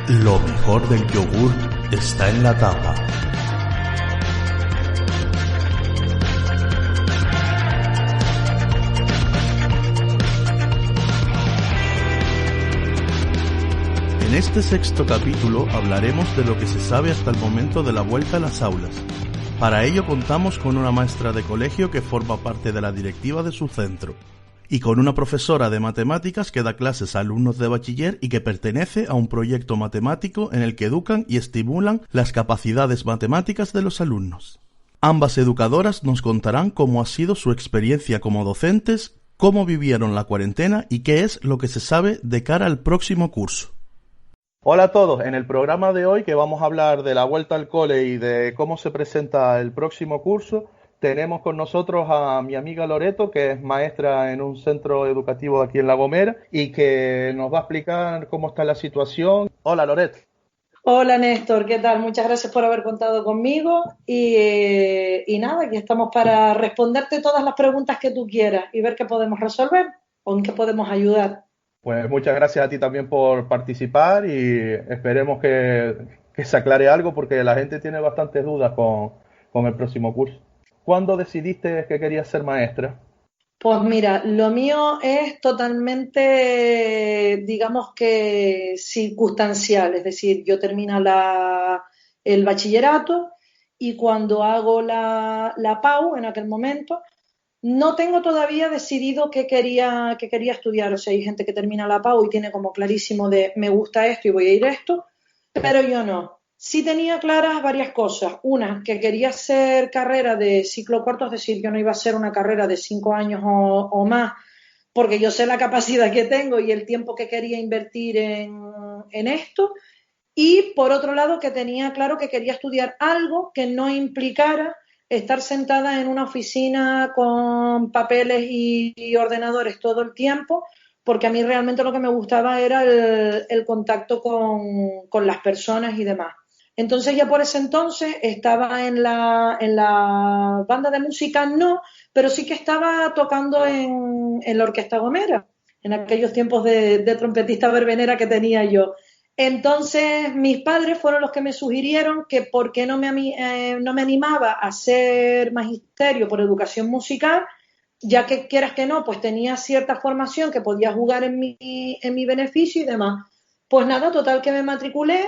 Lo mejor del yogur está en la tapa. En este sexto capítulo hablaremos de lo que se sabe hasta el momento de la vuelta a las aulas. Para ello contamos con una maestra de colegio que forma parte de la directiva de su centro y con una profesora de matemáticas que da clases a alumnos de bachiller y que pertenece a un proyecto matemático en el que educan y estimulan las capacidades matemáticas de los alumnos. Ambas educadoras nos contarán cómo ha sido su experiencia como docentes, cómo vivieron la cuarentena y qué es lo que se sabe de cara al próximo curso. Hola a todos, en el programa de hoy que vamos a hablar de la vuelta al cole y de cómo se presenta el próximo curso, tenemos con nosotros a mi amiga Loreto, que es maestra en un centro educativo aquí en La Gomera y que nos va a explicar cómo está la situación. Hola Loreto. Hola Néstor, ¿qué tal? Muchas gracias por haber contado conmigo y nada, aquí estamos para responderte todas las preguntas que tú quieras y ver qué podemos resolver o en qué podemos ayudar. Pues muchas gracias a ti también por participar y esperemos que se aclare algo porque la gente tiene bastantes dudas con el próximo curso. ¿Cuándo decidiste que querías ser maestra? Pues mira, lo mío es totalmente, digamos que circunstancial, es decir, yo termino el bachillerato y cuando hago la PAU en aquel momento, no tengo todavía decidido qué quería estudiar. O sea, hay gente que termina la PAU y tiene como clarísimo de me gusta esto y voy a ir a esto, pero yo no. Sí tenía claras varias cosas. Una, que quería hacer carrera de ciclo corto, es decir, yo no iba a hacer una carrera de 5 años o más, porque yo sé la capacidad que tengo y el tiempo que quería invertir en esto. Y por otro lado, que tenía claro que quería estudiar algo que no implicara estar sentada en una oficina con papeles y ordenadores todo el tiempo, porque a mí realmente lo que me gustaba era el contacto con las personas y demás. Entonces ya por ese entonces estaba en la banda de música, no, pero sí que estaba tocando en la Orquesta Gomera, en aquellos tiempos de trompetista verbenera que tenía yo. Entonces, mis padres fueron los que me sugirieron que por qué no me animaba a hacer magisterio por educación musical, ya que quieras que no, pues tenía cierta formación que podía jugar en mi beneficio y demás. Pues nada, total que me matriculé,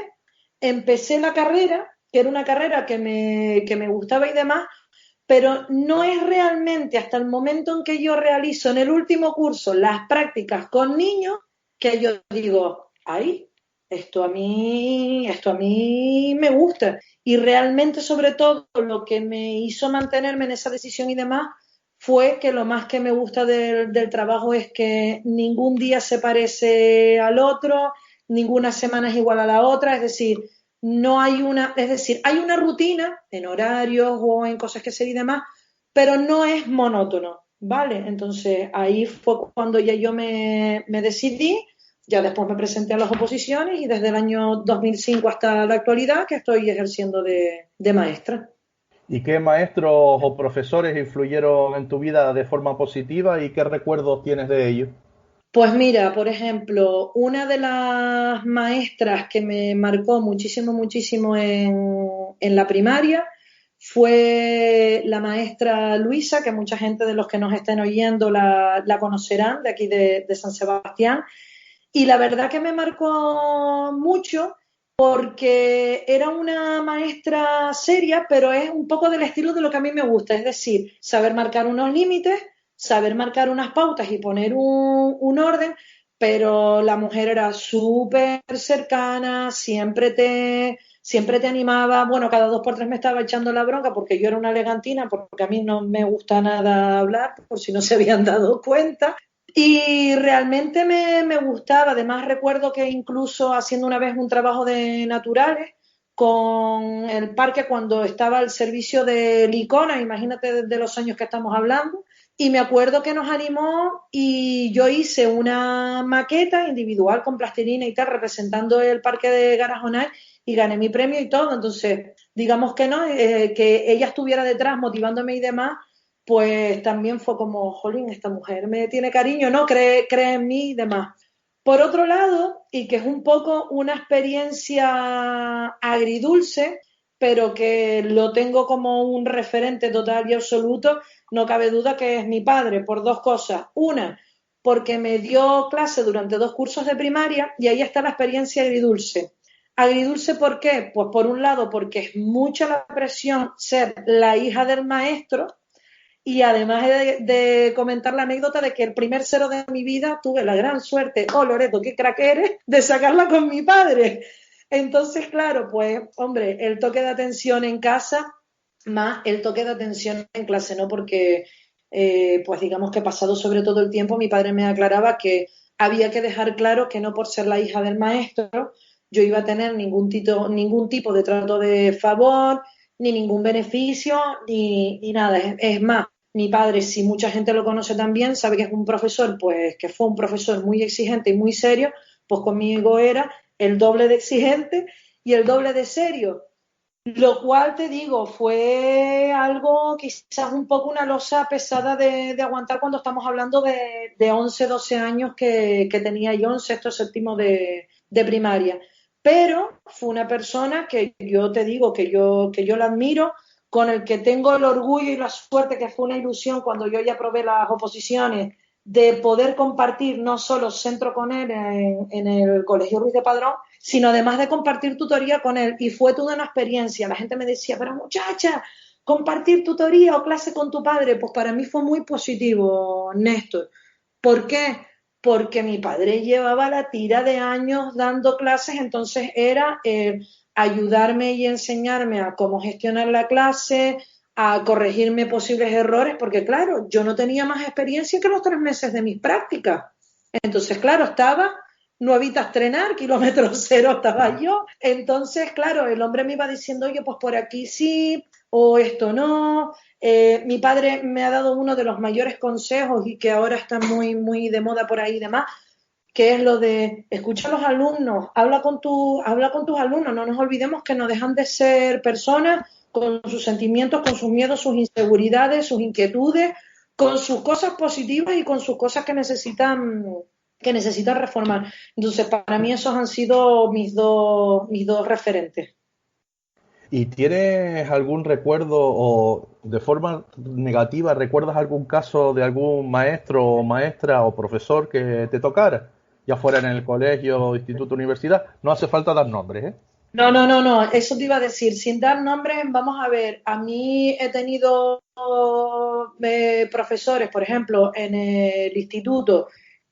empecé la carrera, que era una carrera que me gustaba y demás, pero no es realmente hasta el momento en que yo realizo en el último curso las prácticas con niños que yo digo, ay, esto a mí me gusta. Y realmente, sobre todo, lo que me hizo mantenerme en esa decisión y demás fue que lo más que me gusta del trabajo es que ningún día se parece al otro, ninguna semana es igual a la otra, es decir, hay una rutina en horarios o en cosas que hacer y demás, pero no es monótono, ¿vale? Entonces ahí fue cuando ya yo me decidí. Ya después me presenté a las oposiciones y desde el año 2005 hasta la actualidad que estoy ejerciendo de maestra. ¿Y qué maestros o profesores influyeron en tu vida de forma positiva y qué recuerdos tienes de ellos? Pues mira, por ejemplo, una de las maestras que me marcó muchísimo, muchísimo en la primaria fue la maestra Luisa, que mucha gente de los que nos estén oyendo la conocerán, de aquí de San Sebastián. Y la verdad que me marcó mucho porque era una maestra seria, pero es un poco del estilo de lo que a mí me gusta, es decir, saber marcar unos límites, saber marcar unas pautas y poner un orden, pero la mujer era súper cercana, siempre te animaba. Bueno, cada 2 por 3 me estaba echando la bronca porque yo era una elegantina, porque a mí no me gusta nada hablar, por si no se habían dado cuenta. Y realmente me gustaba. Además, recuerdo que incluso haciendo una vez un trabajo de naturales con el parque cuando estaba al servicio de Licona, imagínate desde los años que estamos hablando, y me acuerdo que nos animó y yo hice una maqueta individual con plastilina y tal representando el parque de Garajonay y gané mi premio y todo. Entonces, digamos que no, que ella estuviera detrás motivándome y demás, pues también fue como, jolín, esta mujer me tiene cariño, ¿no? Cree en mí y demás. Por otro lado, y que es un poco una experiencia agridulce, pero que lo tengo como un referente total y absoluto, no cabe duda que es mi padre, por dos cosas. Una, porque me dio clase durante 2 cursos de primaria y ahí está la experiencia agridulce. Agridulce, ¿por qué? Pues por un lado, porque es mucha la presión ser la hija del maestro, y además de comentar la anécdota de que el primer cero de mi vida tuve la gran suerte, oh Loreto, qué crack eres, de sacarla con mi padre. Entonces, claro, pues, hombre, el toque de atención en casa más el toque de atención en clase, ¿no? Porque, pues digamos que pasado sobre todo el tiempo, mi padre me aclaraba que había que dejar claro que no por ser la hija del maestro yo iba a tener ningún tipo de trato de favor, ni ningún beneficio, ni nada. Es más, mi padre, si mucha gente lo conoce también, sabe que es un profesor, pues que fue un profesor muy exigente y muy serio, pues conmigo era el doble de exigente y el doble de serio. Lo cual te digo, fue algo quizás un poco una losa pesada de aguantar cuando estamos hablando de 11 12 años que tenía yo en sexto, séptimo de primaria. Pero fue una persona que yo te digo que yo la admiro, con el que tengo el orgullo y la suerte, que fue una ilusión cuando yo ya probé las oposiciones, de poder compartir no solo centro con él en el Colegio Ruiz de Padrón, sino además de compartir tutoría con él. Y fue toda una experiencia. La gente me decía, pero muchacha, compartir tutoría o clase con tu padre, pues para mí fue muy positivo, Néstor. ¿Por qué? Porque mi padre llevaba la tira de años dando clases, entonces era ayudarme y enseñarme a cómo gestionar la clase, a corregirme posibles errores, porque claro, yo no tenía más experiencia que los 3 meses de mis prácticas. Entonces, claro, estaba nuevita a estrenar, kilómetro cero estaba yo. Entonces, claro, el hombre me iba diciendo, oye, pues por aquí sí, o esto no. Mi padre me ha dado uno de los mayores consejos y que ahora está muy, muy de moda por ahí y demás, que es lo de escucha a los alumnos, habla con tus alumnos, no nos olvidemos que no dejan de ser personas con sus sentimientos, con sus miedos, sus inseguridades, sus inquietudes, con sus cosas positivas y con sus cosas que necesitan reformar. Entonces, para mí esos han sido mis dos referentes. ¿Y tienes algún recuerdo o de forma negativa recuerdas algún caso de algún maestro o maestra o profesor que te tocara? Ya fuera en el colegio, instituto, universidad, no hace falta dar nombres, ¿eh? No, no, no, no, eso te iba a decir, sin dar nombres, vamos a ver, a mí he tenido profesores, por ejemplo, en el instituto,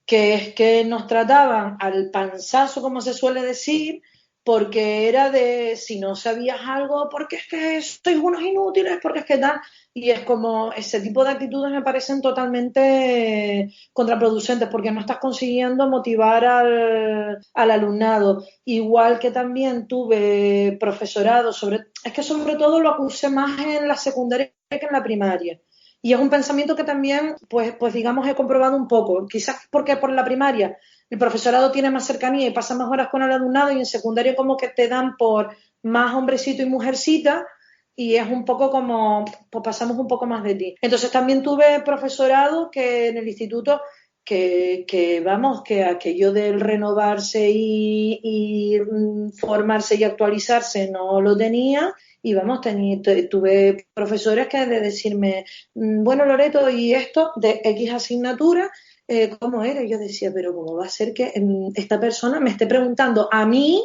que es que nos trataban al panzazo, como se suele decir, porque era de si no sabías algo, porque es que sois unos inútiles, porque es que tal, y es como ese tipo de actitudes me parecen totalmente contraproducentes, porque no estás consiguiendo motivar al alumnado. Igual que también tuve profesorado es que sobre todo lo acusé más en la secundaria que en la primaria. Y es un pensamiento que también, pues digamos, he comprobado un poco. Quizás porque por la primaria el profesorado tiene más cercanía y pasa más horas con el alumnado, y en secundaria como que te dan por más hombrecito y mujercita, y es un poco como, pues pasamos un poco más de ti. Entonces también tuve profesorado que en el instituto vamos, que aquello del renovarse y formarse y actualizarse no lo tenía. Y vamos, tuve profesores que de decirme, bueno, Loreto, ¿y esto de X asignatura, cómo era? Y yo decía, pero ¿cómo va a ser que esta persona me esté preguntando a mí,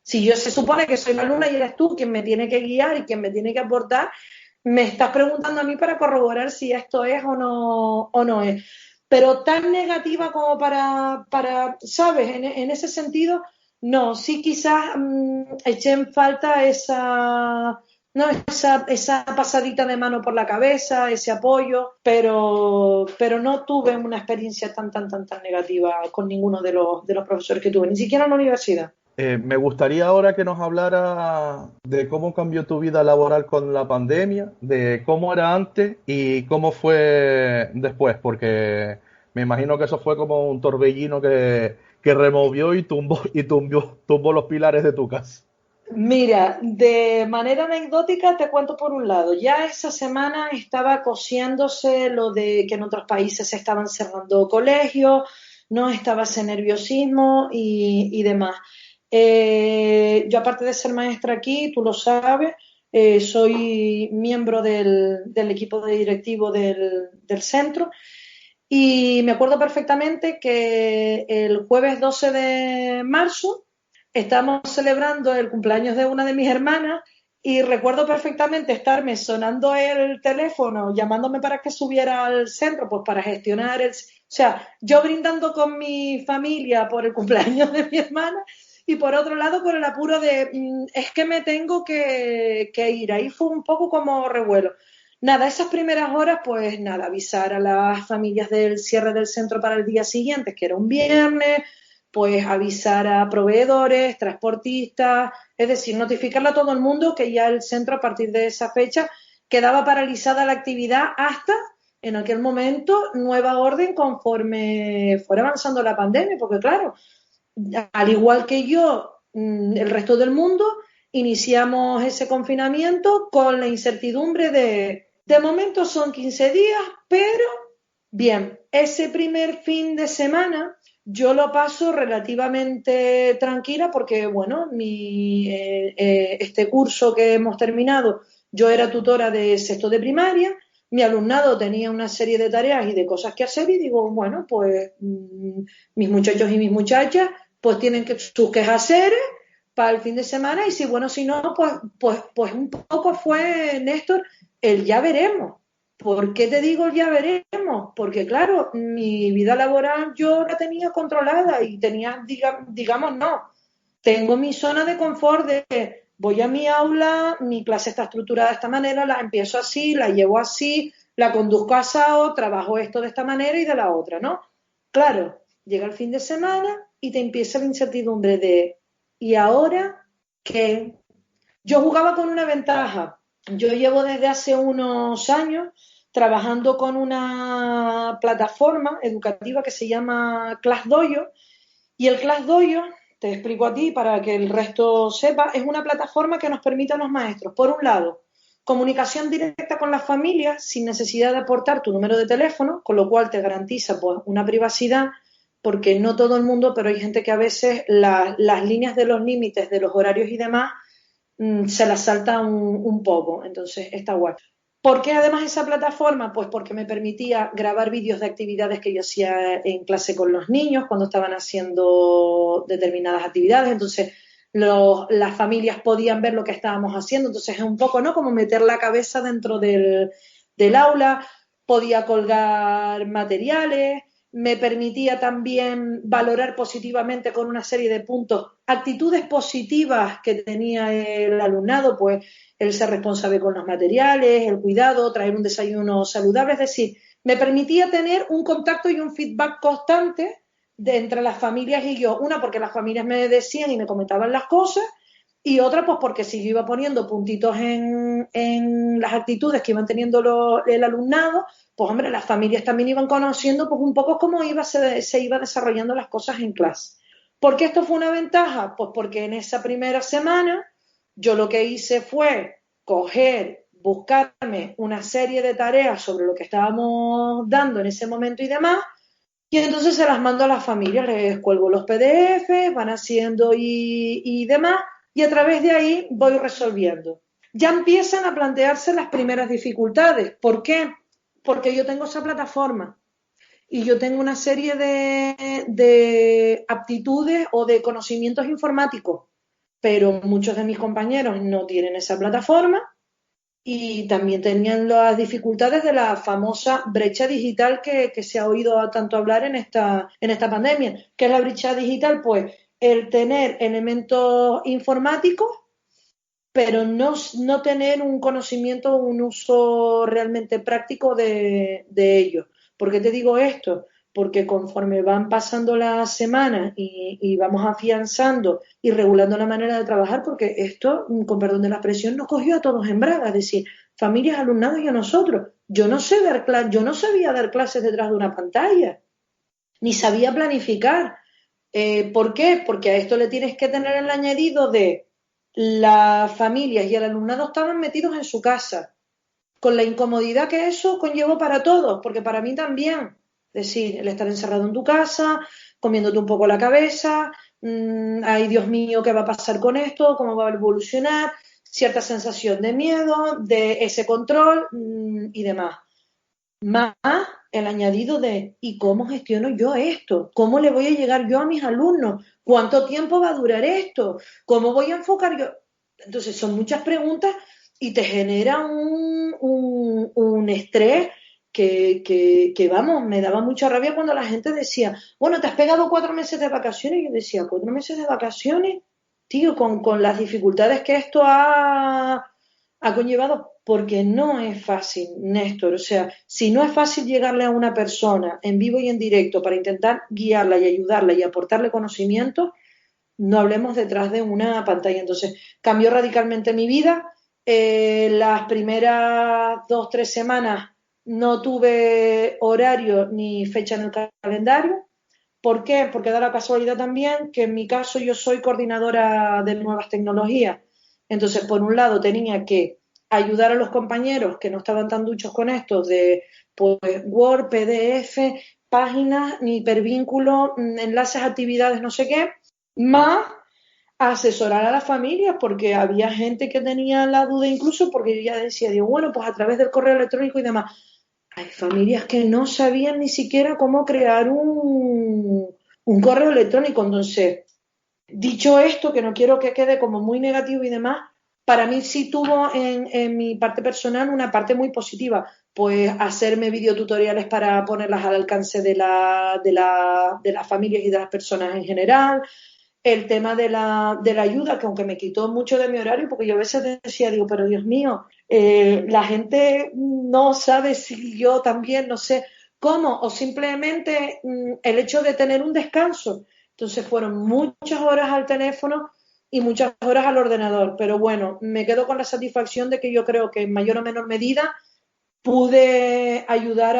si yo se supone que soy la alumna y eres tú quien me tiene que guiar y quien me tiene que aportar, me estás preguntando a mí para corroborar si esto es o no es? Pero tan negativa como ¿sabes? En ese sentido, no, sí quizás eché en falta no, esa pasadita de mano por la cabeza, ese apoyo, pero no tuve una experiencia tan negativa con ninguno de los profesores que tuve, ni siquiera en la universidad. Me gustaría ahora que nos hablara de cómo cambió tu vida laboral con la pandemia, de cómo era antes y cómo fue después, porque me imagino que eso fue como un torbellino que removió y tumbó los pilares de tu casa. Mira, de manera anecdótica te cuento por un lado, ya esa semana estaba cociéndose lo de que en otros países se estaban cerrando colegios, no estaba ese nerviosismo y demás. Yo, aparte de ser maestra aquí, tú lo sabes, soy miembro del equipo de directivo del centro y me acuerdo perfectamente que el jueves 12 de marzo estamos celebrando el cumpleaños de una de mis hermanas y recuerdo perfectamente estarme sonando el teléfono, llamándome para que subiera al centro, pues para gestionar o sea, yo brindando con mi familia por el cumpleaños de mi hermana y por otro lado con el apuro de es que me tengo que ir. Ahí fue un poco como revuelo. Nada, esas primeras horas, pues nada, avisar a las familias del cierre del centro para el día siguiente, que era un viernes, pues avisar a proveedores, transportistas, es decir, notificarle a todo el mundo que ya el centro a partir de esa fecha quedaba paralizada la actividad hasta, en aquel momento, nueva orden conforme fuera avanzando la pandemia, porque claro, al igual que yo, el resto del mundo, iniciamos ese confinamiento con la incertidumbre de momento son 15 días, pero bien, ese primer fin de semana yo lo paso relativamente tranquila porque, bueno, este curso que hemos terminado, yo era tutora de sexto de primaria, mi alumnado tenía una serie de tareas y de cosas que hacer y digo, bueno, pues mis muchachos y mis muchachas pues tienen sus quehaceres para el fin de semana y si bueno, si no, pues un poco fue, Néstor, el ya veremos. ¿Por qué te digo ya veremos? Porque claro, mi vida laboral yo la tenía controlada y tenía, digamos, no. Tengo mi zona de confort de voy a mi aula, mi clase está estructurada de esta manera, la empiezo así, la llevo así, la conduzco asado, trabajo esto de esta manera y de la otra, ¿no? Claro, llega el fin de semana y te empieza la incertidumbre de ¿y ahora qué? Yo jugaba con una ventaja. Yo llevo desde hace unos años trabajando con una plataforma educativa que se llama ClassDojo y el ClassDojo, te explico a ti para que el resto sepa, es una plataforma que nos permite a los maestros, por un lado, comunicación directa con las familias sin necesidad de aportar tu número de teléfono, con lo cual te garantiza pues una privacidad porque no todo el mundo, pero hay gente que a veces las líneas de los límites de los horarios y demás se la salta un poco, entonces está guay. ¿Por qué además esa plataforma? Pues porque me permitía grabar vídeos de actividades que yo hacía en clase con los niños cuando estaban haciendo determinadas actividades, entonces las familias podían ver lo que estábamos haciendo, entonces es un poco, ¿no? Como meter la cabeza dentro del aula, podía colgar materiales, me permitía también valorar positivamente con una serie de puntos actitudes positivas que tenía el alumnado, pues el ser responsable con los materiales, el cuidado, traer un desayuno saludable, es decir, me permitía tener un contacto y un feedback constante entre las familias y yo, una porque las familias me decían y me comentaban las cosas y otra pues porque si yo iba poniendo puntitos en las actitudes que iban teniendo el alumnado, pues hombre, las familias también iban conociendo pues un poco cómo se iba desarrollando las cosas en clase. ¿Por qué esto fue una ventaja? Pues porque en esa primera semana yo lo que hice fue coger, buscarme una serie de tareas sobre lo que estábamos dando en ese momento y demás, y entonces se las mando a las familias, les cuelgo los PDF, van haciendo y demás, y a través de ahí voy resolviendo. Ya empiezan a plantearse las primeras dificultades. ¿Por qué? Porque yo tengo esa plataforma y yo tengo una serie de aptitudes o de conocimientos informáticos, pero muchos de mis compañeros no tienen esa plataforma y también tenían las dificultades de la famosa brecha digital que se ha oído tanto hablar en esta pandemia. ¿Qué es la brecha digital? Pues el tener elementos informáticos pero no tener un conocimiento, un uso realmente práctico de ello. ¿Por qué te digo esto? Porque conforme van pasando las semanas y vamos afianzando y regulando la manera de trabajar, porque esto, con perdón de la expresión, nos cogió a todos en braga, es decir, familias, alumnados y a nosotros. Yo no sabía dar clases detrás de una pantalla, ni sabía planificar. ¿Por qué? Porque a esto le tienes que tener el añadido de las familias y el alumnado estaban metidos en su casa, con la incomodidad que eso conllevó para todos, porque para mí también. Es decir, el estar encerrado en tu casa, comiéndote un poco la cabeza, ay Dios mío, ¿qué va a pasar con esto? ¿Cómo va a evolucionar? Cierta sensación de miedo, de ese control y demás. Más el añadido de ¿y cómo gestiono yo esto? ¿Cómo le voy a llegar yo a mis alumnos? ¿Cuánto tiempo va a durar esto? ¿Cómo voy a enfocar yo? Entonces son muchas preguntas y te genera un estrés que, vamos, me daba mucha rabia cuando la gente decía, bueno, te has pegado 4 meses de vacaciones. Y yo decía, 4 meses de vacaciones, tío, con las dificultades que esto ha conllevado, porque no es fácil, Néstor. O sea, si no es fácil llegarle a una persona en vivo y en directo para intentar guiarla y ayudarla y aportarle conocimiento, no hablemos detrás de una pantalla. Entonces, cambió radicalmente mi vida. Las primeras 2, 3 semanas no tuve horario ni fecha en el calendario. ¿Por qué? Porque da la casualidad también que en mi caso yo soy coordinadora de nuevas tecnologías. Entonces, por un lado, tenía que ayudar a los compañeros que no estaban tan duchos con esto de pues, Word, PDF, páginas, hipervínculos, enlaces, actividades, no sé qué, más asesorar a las familias, porque había gente que tenía la duda incluso porque yo ya decía, digo, bueno, pues a través del correo electrónico y demás. Hay familias que no sabían ni siquiera cómo crear un correo electrónico. Entonces, dicho esto, que no quiero que quede como muy negativo y demás, para mí sí tuvo en mi parte personal una parte muy positiva, pues hacerme videotutoriales para ponerlas al alcance de las familias y de las personas en general, el tema de la ayuda, que aunque me quitó mucho de mi horario, porque yo a veces decía, digo, pero Dios mío, la gente no sabe si yo también, no sé cómo, o simplemente el hecho de tener un descanso. Entonces fueron muchas horas al teléfono y muchas horas al ordenador, pero bueno, me quedo con la satisfacción de que yo creo que en mayor o menor medida pude ayudar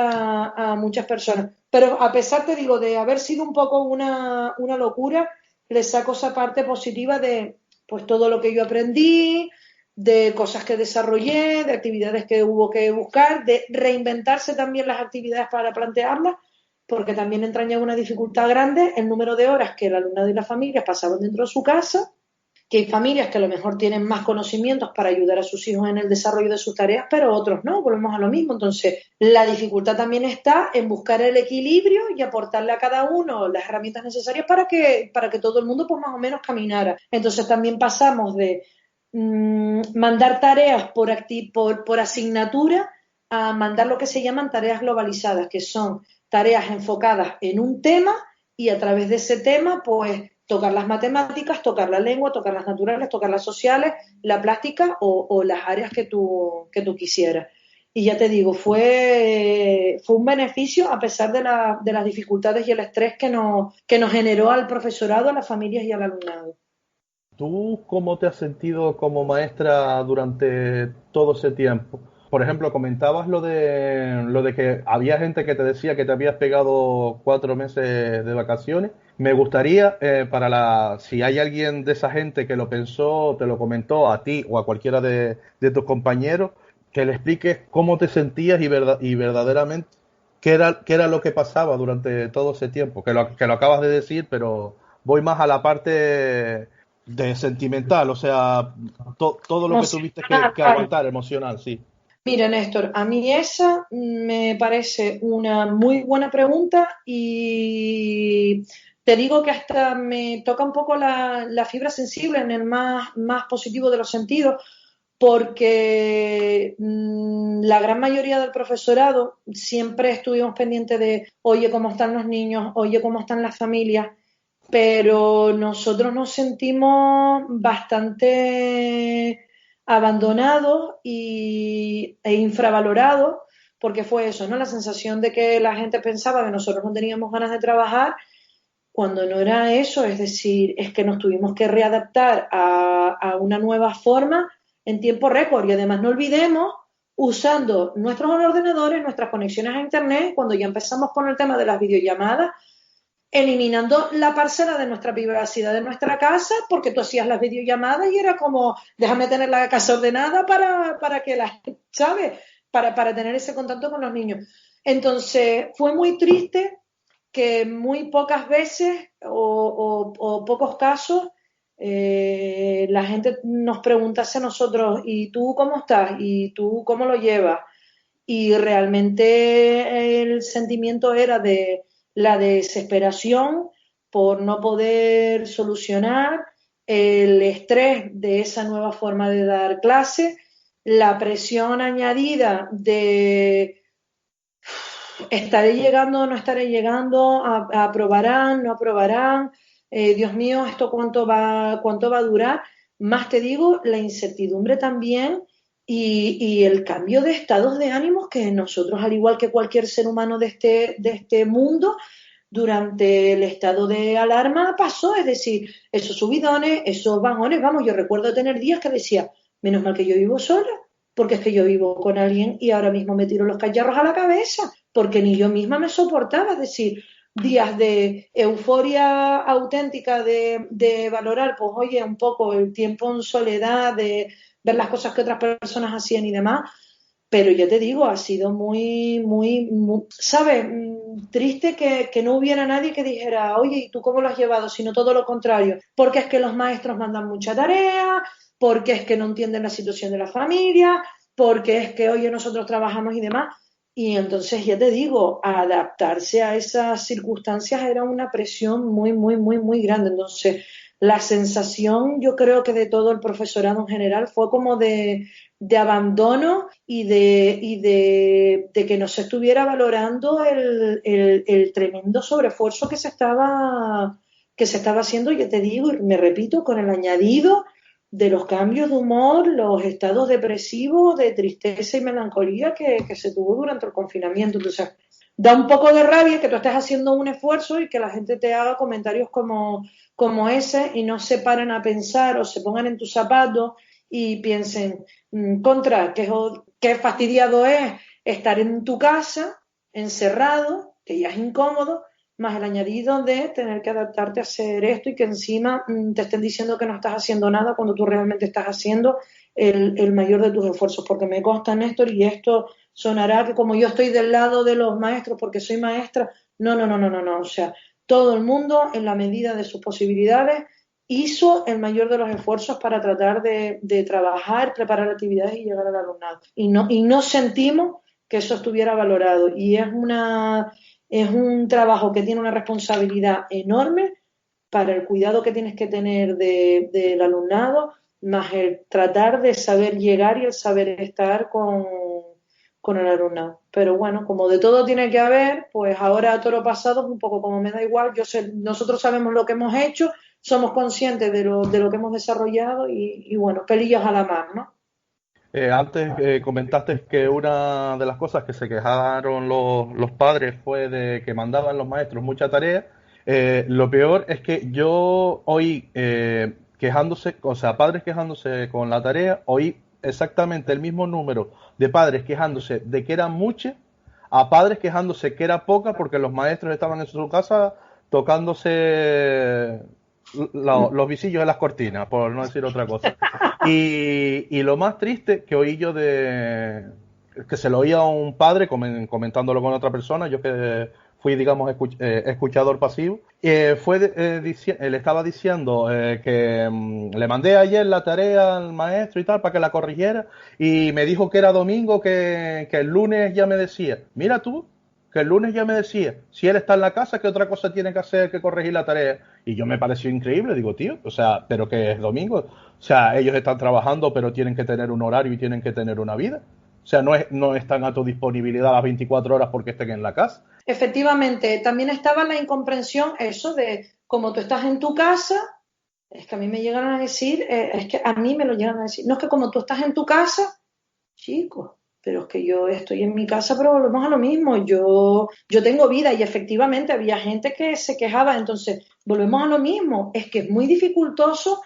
a muchas personas. Pero a pesar, te digo, de haber sido un poco una locura, le saco esa parte positiva de pues todo lo que yo aprendí, de cosas que desarrollé, de actividades que hubo que buscar, de reinventarse también las actividades para plantearlas, porque también entraña una dificultad grande el número de horas que el alumnado y las familias pasaban dentro de su casa, que hay familias que a lo mejor tienen más conocimientos para ayudar a sus hijos en el desarrollo de sus tareas, pero otros no, volvemos a lo mismo. Entonces, la dificultad también está en buscar el equilibrio y aportarle a cada uno las herramientas necesarias para que todo el mundo pues más o menos caminara. Entonces, también pasamos de mandar tareas por asignatura a mandar lo que se llaman tareas globalizadas, que son tareas enfocadas en un tema y a través de ese tema, pues tocar las matemáticas, tocar la lengua, tocar las naturales, tocar las sociales, la plástica o las áreas que tú quisieras. Y ya te digo, fue un beneficio a pesar de las dificultades y el estrés que nos generó al profesorado, a las familias y al alumnado. ¿Tú cómo te has sentido como maestra durante todo ese tiempo? Por ejemplo, comentabas lo de que había gente que te decía que te habías pegado 4 meses de vacaciones. Me gustaría, si hay alguien de esa gente que lo pensó, te lo comentó a ti o a cualquiera de tus compañeros, que le expliques cómo te sentías y verdaderamente qué era lo que pasaba durante todo ese tiempo. Que lo acabas de decir, pero voy más a la parte de sentimental, o sea, todo lo que tuviste que Emocional. aguantar, emocional, sí. Mira, Néstor, a mí esa me parece una muy buena pregunta y te digo que hasta me toca un poco la fibra sensible en el más positivo de los sentidos, porque la gran mayoría del profesorado siempre estuvimos pendientes de, oye, cómo están los niños, oye, cómo están las familias, pero nosotros nos sentimos bastante abandonados e infravalorados, porque fue eso, ¿no? La sensación de que la gente pensaba que nosotros no teníamos ganas de trabajar, cuando no era eso, es decir, es que nos tuvimos que readaptar a una nueva forma en tiempo récord. Y además no olvidemos, usando nuestros ordenadores, nuestras conexiones a Internet, cuando ya empezamos con el tema de las videollamadas, eliminando la parcela de nuestra privacidad de nuestra casa, porque tú hacías las videollamadas y era como, déjame tener la casa ordenada para que ¿sabes? Para tener ese contacto con los niños. Entonces, fue muy triste que muy pocas veces o pocos casos la gente nos preguntase a nosotros, ¿y tú cómo estás? ¿Y tú cómo lo llevas? Y realmente el sentimiento era de la desesperación por no poder solucionar, el estrés de esa nueva forma de dar clase, la presión añadida de estaré llegando o no estaré llegando, aprobarán, no aprobarán, Dios mío, esto cuánto va a durar. Más te digo, la incertidumbre también y el cambio de estados de ánimos que nosotros, al igual que cualquier ser humano de este mundo, durante el estado de alarma pasó, es decir, esos subidones, esos bajones, vamos, yo recuerdo tener días que decía, menos mal que yo vivo sola, porque es que yo vivo con alguien y ahora mismo me tiro los cacharros a la cabeza, porque ni yo misma me soportaba, es decir, días de euforia auténtica de valorar, pues oye, un poco el tiempo en soledad, de ver las cosas que otras personas hacían y demás, pero yo te digo, ha sido muy, ¿sabes? Triste que no hubiera nadie que dijera, oye, ¿y tú cómo lo has llevado? Sino todo lo contrario, porque es que los maestros mandan mucha tarea, porque es que no entienden la situación de la familia, porque es que, oye, nosotros trabajamos y demás. Y entonces, ya te digo, adaptarse a esas circunstancias era una presión muy grande. Entonces, la sensación, yo creo que de todo el profesorado en general fue como de abandono y de que no se estuviera valorando el tremendo sobreesfuerzo que se estaba haciendo, ya te digo, y me repito, con el añadido de los cambios de humor, los estados depresivos, de tristeza y melancolía que se tuvo durante el confinamiento. Entonces, da un poco de rabia que tú estés haciendo un esfuerzo y que la gente te haga comentarios como ese y no se paren a pensar o se pongan en tus zapatos y piensen, contra, qué fastidiado es estar en tu casa, encerrado, que ya es incómodo, más el añadido de tener que adaptarte a hacer esto y que encima te estén diciendo que no estás haciendo nada cuando tú realmente estás haciendo el mayor de tus esfuerzos, porque me consta, Néstor, y esto sonará que como yo estoy del lado de los maestros porque soy maestra, no, no, no, no, no, no, o sea, todo el mundo en la medida de sus posibilidades hizo el mayor de los esfuerzos para tratar de trabajar, preparar actividades y llegar al alumnado. Y no sentimos que eso estuviera valorado. Y es un trabajo que tiene una responsabilidad enorme para el cuidado que tienes que tener del alumnado, más el tratar de saber llegar y el saber estar con el alumnado. Pero bueno, como de todo tiene que haber, pues ahora a toro pasado, un poco como me da igual, nosotros sabemos lo que hemos hecho, somos conscientes de lo que hemos desarrollado y bueno, pelillos a la mar, ¿no? Antes comentaste que una de las cosas que se quejaron los padres fue de que mandaban los maestros mucha tarea. Lo peor es que yo oí quejándose, o sea, padres quejándose con la tarea, oí exactamente el mismo número de padres quejándose de que era mucha a padres quejándose que era poca porque los maestros estaban en su casa tocándose los visillos de las cortinas, por no decir otra cosa. Y lo más triste que oí yo que se lo oía a un padre comentándolo con otra persona, yo que fui, digamos, escuchador pasivo, le estaba diciendo que le mandé ayer la tarea al maestro y tal para que la corrigiera y me dijo que era domingo, que el lunes ya me decía, mira tú, que el lunes ya me decía, si él está en la casa, ¿qué otra cosa tiene que hacer que corregir la tarea? Y yo me pareció increíble, digo, tío, o sea, pero que es domingo, o sea, ellos están trabajando, pero tienen que tener un horario y tienen que tener una vida. O sea, no están a tu disponibilidad las 24 horas porque estén en la casa. Efectivamente, también estaba la incomprensión, eso de como tú estás en tu casa, es que a mí me llegan a decir, es que a mí me lo llegan a decir, no es que como tú estás en tu casa, chicos, pero es que yo estoy en mi casa, pero volvemos a lo mismo. Yo tengo vida y efectivamente había gente que se quejaba, entonces volvemos a lo mismo. Es que es muy dificultoso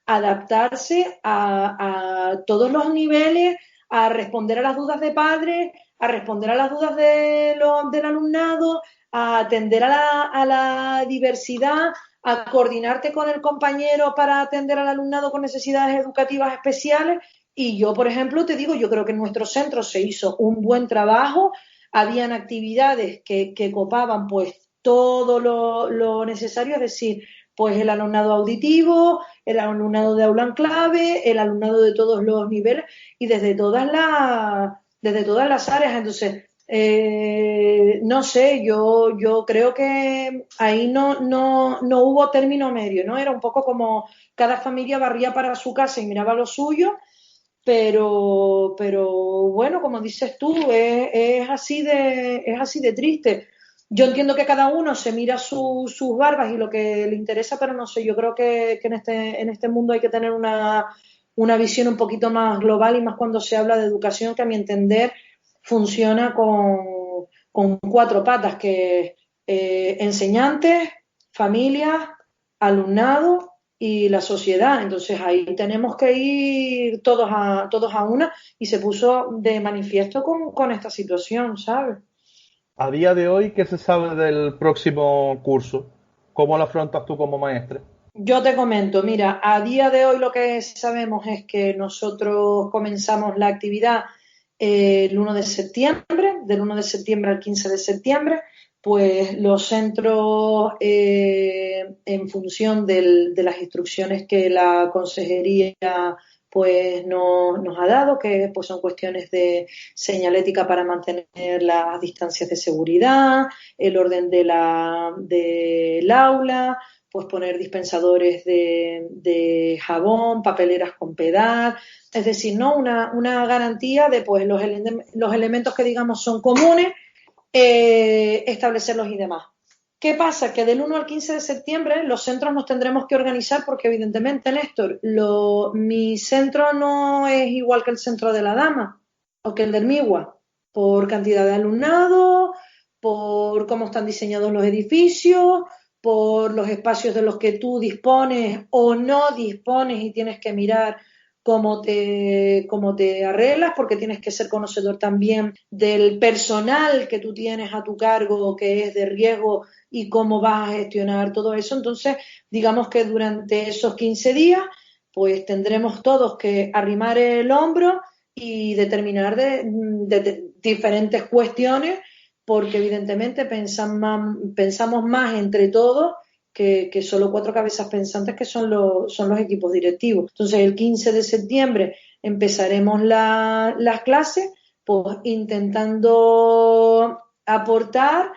adaptarse a todos los niveles, a responder a las dudas de padres, a responder a las dudas del alumnado, a atender a la diversidad, a coordinarte con el compañero para atender al alumnado con necesidades educativas especiales. Y yo, por ejemplo, te digo, yo creo que en nuestro centro se hizo un buen trabajo habían actividades que copaban pues todo lo necesario, es decir, pues el alumnado auditivo, el alumnado de aula en clave, el alumnado de todos los niveles y desde todas las áreas. Entonces, no sé, yo creo que ahí no hubo término medio, ¿no? Era un poco como cada familia barría para su casa y miraba lo suyo, pero bueno, como dices tú, es así de triste. Yo entiendo que cada uno se mira sus barbas y lo que le interesa, pero no sé, yo creo que en este mundo hay que tener una visión un poquito más global y más cuando se habla de educación, que a mi entender funciona con cuatro patas, que es enseñantes, familias, alumnado y la sociedad. Entonces ahí tenemos que ir todos a una y se puso de manifiesto con esta situación, ¿sabes? A día de hoy, ¿qué se sabe del próximo curso? ¿Cómo lo afrontas tú como maestra? Yo te comento, mira, a día de hoy lo que sabemos es que nosotros comenzamos la actividad el 1 de septiembre, del 1 de septiembre al 15 de septiembre, pues los centros, en función de las instrucciones que la consejería pues nos ha dado, que pues son cuestiones de señalética para mantener las distancias de seguridad, el orden del aula, pues poner dispensadores de jabón, papeleras con pedal, es decir, ¿no? Una garantía de pues los elementos que digamos son comunes, establecerlos y demás. ¿Qué pasa? Que del 1 al 15 de septiembre los centros nos tendremos que organizar porque evidentemente, Néstor, mi centro no es igual que el centro de la Dama o que el del Migua, por cantidad de alumnado, por cómo están diseñados los edificios, por los espacios de los que tú dispones o no dispones y tienes que mirar cómo te arreglas, porque tienes que ser conocedor también del personal que tú tienes a tu cargo, que es de riesgo, y cómo vas a gestionar todo eso. Entonces, digamos que durante esos 15 días, pues tendremos todos que arrimar el hombro y determinar de diferentes cuestiones, porque evidentemente pensamos más entre todos que solo cuatro cabezas pensantes, que son los equipos directivos. Entonces, el 15 de septiembre empezaremos las clases, pues intentando aportar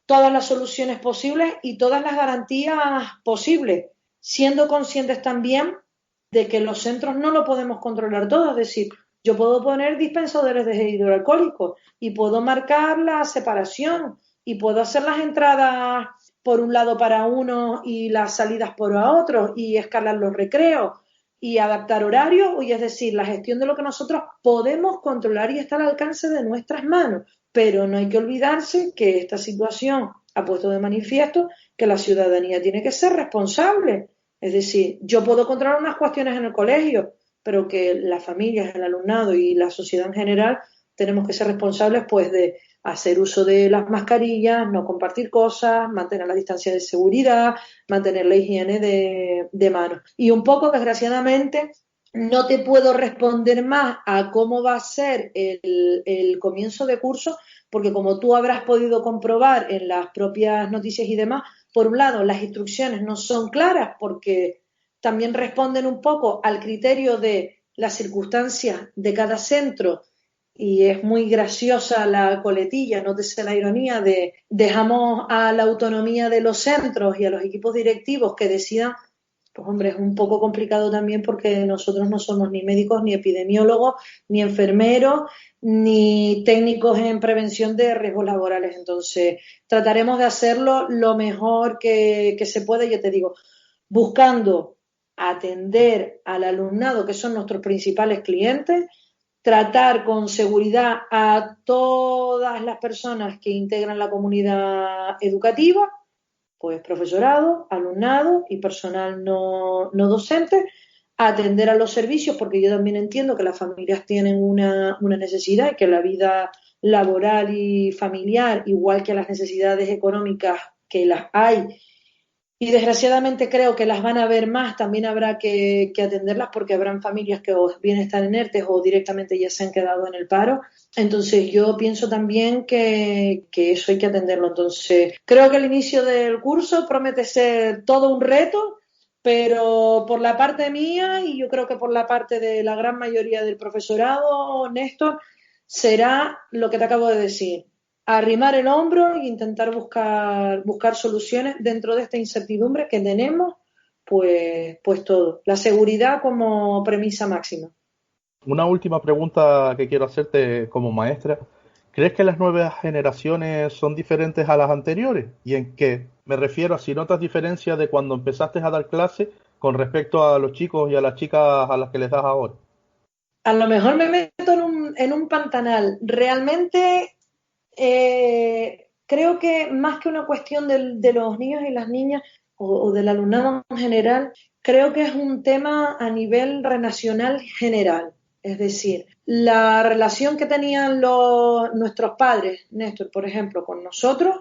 todas las soluciones posibles y todas las garantías posibles, siendo conscientes también de que los centros no lo podemos controlar todo. Es decir, yo puedo poner dispensadores de hidroalcohólicos y puedo marcar la separación y puedo hacer las entradas por un lado para uno y las salidas por otros y escalar los recreos y adaptar horarios, y es decir, la gestión de lo que nosotros podemos controlar y está al alcance de nuestras manos. Pero no hay que olvidarse que esta situación ha puesto de manifiesto que la ciudadanía tiene que ser responsable. Es decir, yo puedo controlar unas cuestiones en el colegio, pero que las familias, el alumnado y la sociedad en general tenemos que ser responsables pues de hacer uso de las mascarillas, no compartir cosas, mantener la distancia de seguridad, mantener la higiene de manos. Y un poco, desgraciadamente, no te puedo responder más a cómo va a ser el comienzo de curso, porque como tú habrás podido comprobar en las propias noticias y demás, por un lado, las instrucciones no son claras porque también responden un poco al criterio de las circunstancias de cada centro, y es muy graciosa la coletilla, nótese la ironía de dejamos a la autonomía de los centros y a los equipos directivos que decidan. Pues hombre, es un poco complicado también porque nosotros no somos ni médicos, ni epidemiólogos, ni enfermeros, ni técnicos en prevención de riesgos laborales. Entonces, trataremos de hacerlo lo mejor que se puede, yo te digo, buscando atender al alumnado, que son nuestros principales clientes, tratar con seguridad a todas las personas que integran la comunidad educativa, pues profesorado, alumnado y personal no docente, atender a los servicios, porque yo también entiendo que las familias tienen una necesidad y que la vida laboral y familiar, igual que las necesidades económicas que las hay, y desgraciadamente creo que las van a ver más, también habrá que atenderlas porque habrán familias que o bien están en ERTE o directamente ya se han quedado en el paro. Entonces yo pienso también que eso hay que atenderlo. Entonces creo que el inicio del curso promete ser todo un reto, pero por la parte mía y yo creo que por la parte de la gran mayoría del profesorado, Néstor, será lo que te acabo de decir, arrimar el hombro e intentar buscar soluciones dentro de esta incertidumbre que tenemos, pues todo. La seguridad como premisa máxima. Una última pregunta que quiero hacerte como maestra. ¿Crees que las nuevas generaciones son diferentes a las anteriores? ¿Y en qué? Me refiero a si notas diferencia de cuando empezaste a dar clase con respecto a los chicos y a las chicas a las que les das ahora. A lo mejor me meto en un pantanal. Realmente creo que más que una cuestión de los niños y las niñas o del alumnado en general, creo que es un tema a nivel renacional general. Es decir, la relación que tenían nuestros padres, Néstor, por ejemplo, con nosotros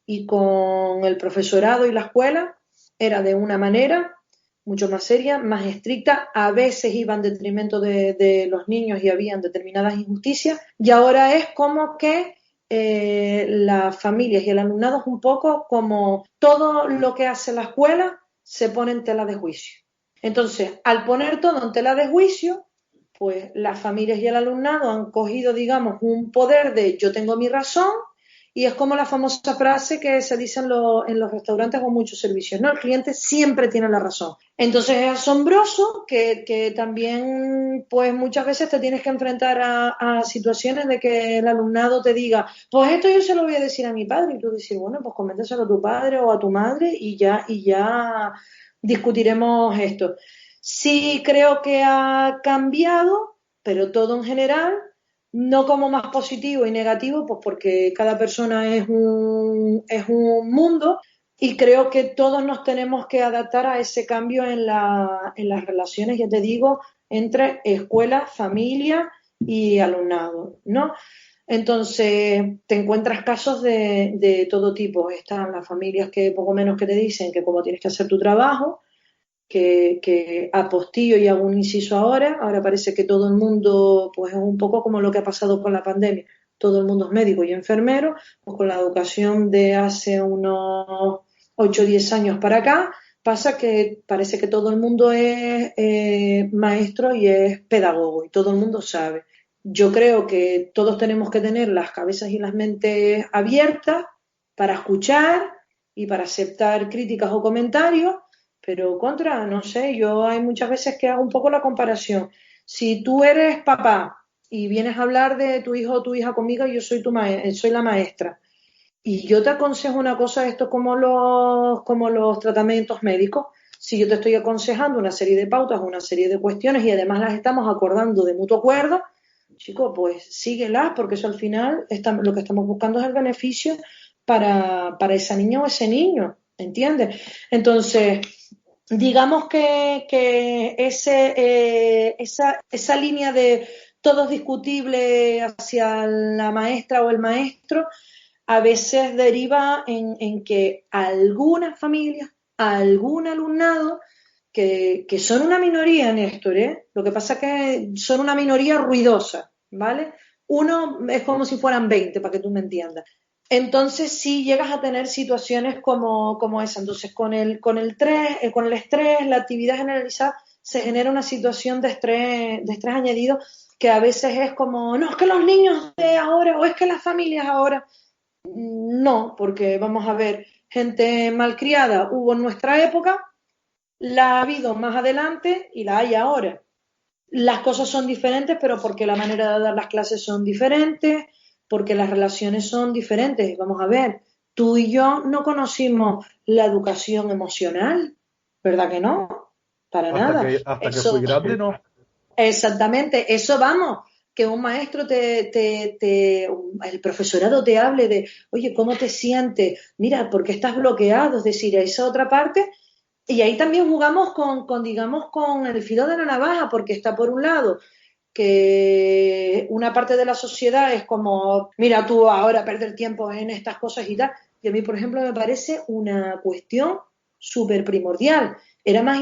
y con el profesorado y la escuela, era de una manera mucho más seria, más estricta, a veces iba en detrimento de los niños y habían determinadas injusticias, y ahora es como que las familias y el alumnado es un poco como todo lo que hace la escuela se pone en tela de juicio. Entonces, al poner todo en tela de juicio, pues las familias y el alumnado han cogido, digamos, un poder de yo tengo mi razón, y es como la famosa frase que se dice en los restaurantes o muchos servicios, ¿no? El cliente siempre tiene la razón. Entonces es asombroso que también, pues muchas veces te tienes que enfrentar a situaciones de que el alumnado te diga, pues esto yo se lo voy a decir a mi padre, y tú dices, bueno, pues coméntaselo a tu padre o a tu madre y ya discutiremos esto. Sí creo que ha cambiado, pero todo en general, no como más positivo y negativo, pues porque cada persona es un mundo y creo que todos nos tenemos que adaptar a ese cambio en las relaciones, ya te digo, entre escuela, familia y alumnado, ¿no? Entonces, te encuentras casos de todo tipo. Están las familias que poco menos que te dicen que como tienes que hacer tu trabajo, que apostillo y hago un inciso ahora parece que todo el mundo, pues es un poco como lo que ha pasado con la pandemia, todo el mundo es médico y enfermero, pues con la educación de hace unos 8 o 10 años para acá, pasa que parece que todo el mundo es maestro y es pedagogo y todo el mundo sabe. Yo creo que todos tenemos que tener las cabezas y las mentes abiertas para escuchar y para aceptar críticas o comentarios, pero no sé, yo hay muchas veces que hago un poco la comparación. Si tú eres papá y vienes a hablar de tu hijo o tu hija conmigo, yo soy la maestra. Y yo te aconsejo una cosa, esto como los tratamientos médicos. Si yo te estoy aconsejando una serie de pautas, una serie de cuestiones y además las estamos acordando de mutuo acuerdo, chico, pues síguelas porque eso al final lo que estamos buscando es el beneficio para esa niña o ese niño, ¿entiendes? Entonces, digamos que esa línea de todo es discutible hacia la maestra o el maestro a veces deriva en que algunas familias, algún alumnado, que son una minoría, Néstor, ¿eh? Lo que pasa es que son una minoría ruidosa, ¿vale? Uno es como si fueran 20, para que tú me entiendas. Entonces sí llegas a tener situaciones como esa. Entonces con el estrés, la actividad generalizada, se genera una situación de estrés añadido que a veces es como, no, es que los niños de ahora o es que las familias ahora. No, porque vamos a ver, gente malcriada hubo en nuestra época, la ha habido más adelante y la hay ahora. Las cosas son diferentes, pero porque la manera de dar las clases son diferentes, porque las relaciones son diferentes. Vamos a ver, tú y yo no conocimos la educación emocional, ¿verdad que no? Para nada. Hasta que fui Eso, grande, no. exactamente, eso vamos, que un maestro el profesorado te hable de, oye, ¿cómo te sientes? Mira, ¿por qué estás bloqueado? Es decir, esa otra parte. Y ahí también jugamos digamos, con el filo de la navaja, porque está por un lado que una parte de la sociedad es como, mira tú ahora perder tiempo en estas cosas y tal. Y a mí, por ejemplo, me parece una cuestión súper primordial.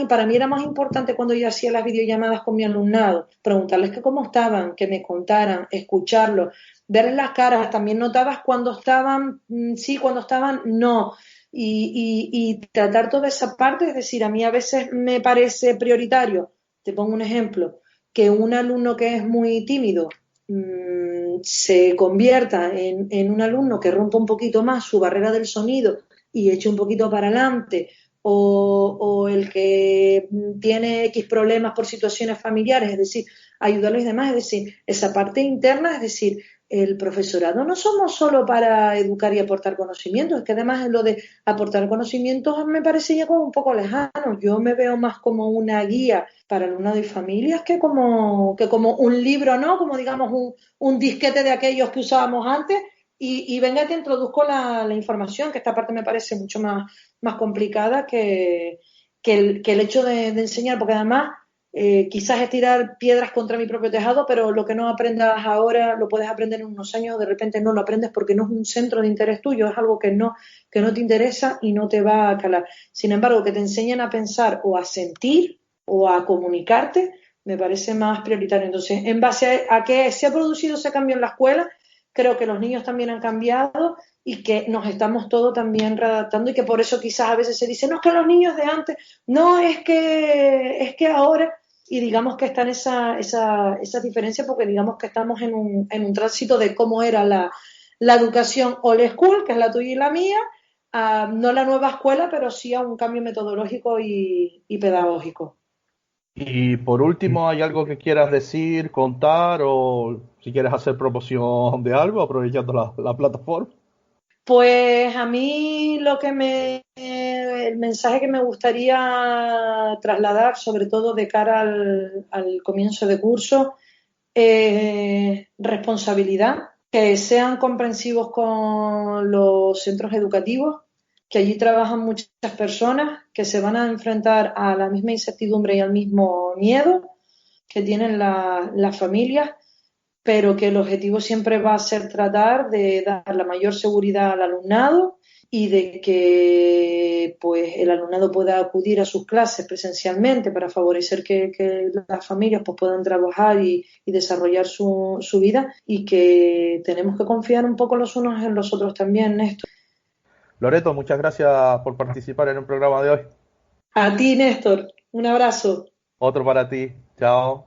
Para mí era más importante cuando yo hacía las videollamadas con mi alumnado, preguntarles que cómo estaban, que me contaran, escucharlos, verles las caras. También notabas cuando estaban, sí, cuando estaban, no. Y tratar toda esa parte, es decir, a mí a veces me parece prioritario, te pongo un ejemplo, que un alumno que es muy tímido se convierta en un alumno que rompa un poquito más su barrera del sonido y eche un poquito para adelante, o el que tiene X problemas por situaciones familiares, es decir, ayudar a los demás, es decir, esa parte interna, es decir, el profesorado no somos solo para educar y aportar conocimientos, es que además lo de aportar conocimientos me parece ya como un poco lejano. Yo me veo más como una guía para alumnado y familias que como un libro, ¿no? Como digamos un disquete de aquellos que usábamos antes y venga, te introduzco la información, que esta parte me parece mucho más complicada que el hecho de enseñar, porque además quizás es tirar piedras contra mi propio tejado, pero lo que no aprendas ahora lo puedes aprender en unos años, de repente no lo aprendes porque no es un centro de interés tuyo, es algo que no te interesa y no te va a calar. Sin embargo, que te enseñen a pensar o a sentir o a comunicarte, me parece más prioritario. Entonces, en base a que se ha producido ese cambio en la escuela, creo que los niños también han cambiado y que nos estamos todos también readaptando y que por eso quizás a veces se dice, no, es que los niños de antes, no, es que ahora, y digamos que está en esa diferencia porque digamos que estamos en un tránsito de cómo era la educación old school, que es la tuya y la mía, a, no la nueva escuela, pero sí a un cambio metodológico y pedagógico. Y por último, ¿hay algo que quieras decir, contar o si quieres hacer promoción de algo aprovechando la plataforma? Pues a mí el mensaje que me gustaría trasladar, sobre todo de cara al comienzo de curso, es responsabilidad, que sean comprensivos con los centros educativos, que allí trabajan muchas personas que se van a enfrentar a la misma incertidumbre y al mismo miedo que tienen las familias, pero que el objetivo siempre va a ser tratar de dar la mayor seguridad al alumnado y de que pues el alumnado pueda acudir a sus clases presencialmente para favorecer que las familias pues, puedan trabajar y desarrollar su vida, y que tenemos que confiar un poco los unos en los otros también, Néstor. Loreto, muchas gracias por participar en el programa de hoy. A ti, Néstor, un abrazo. Otro para ti. Chao.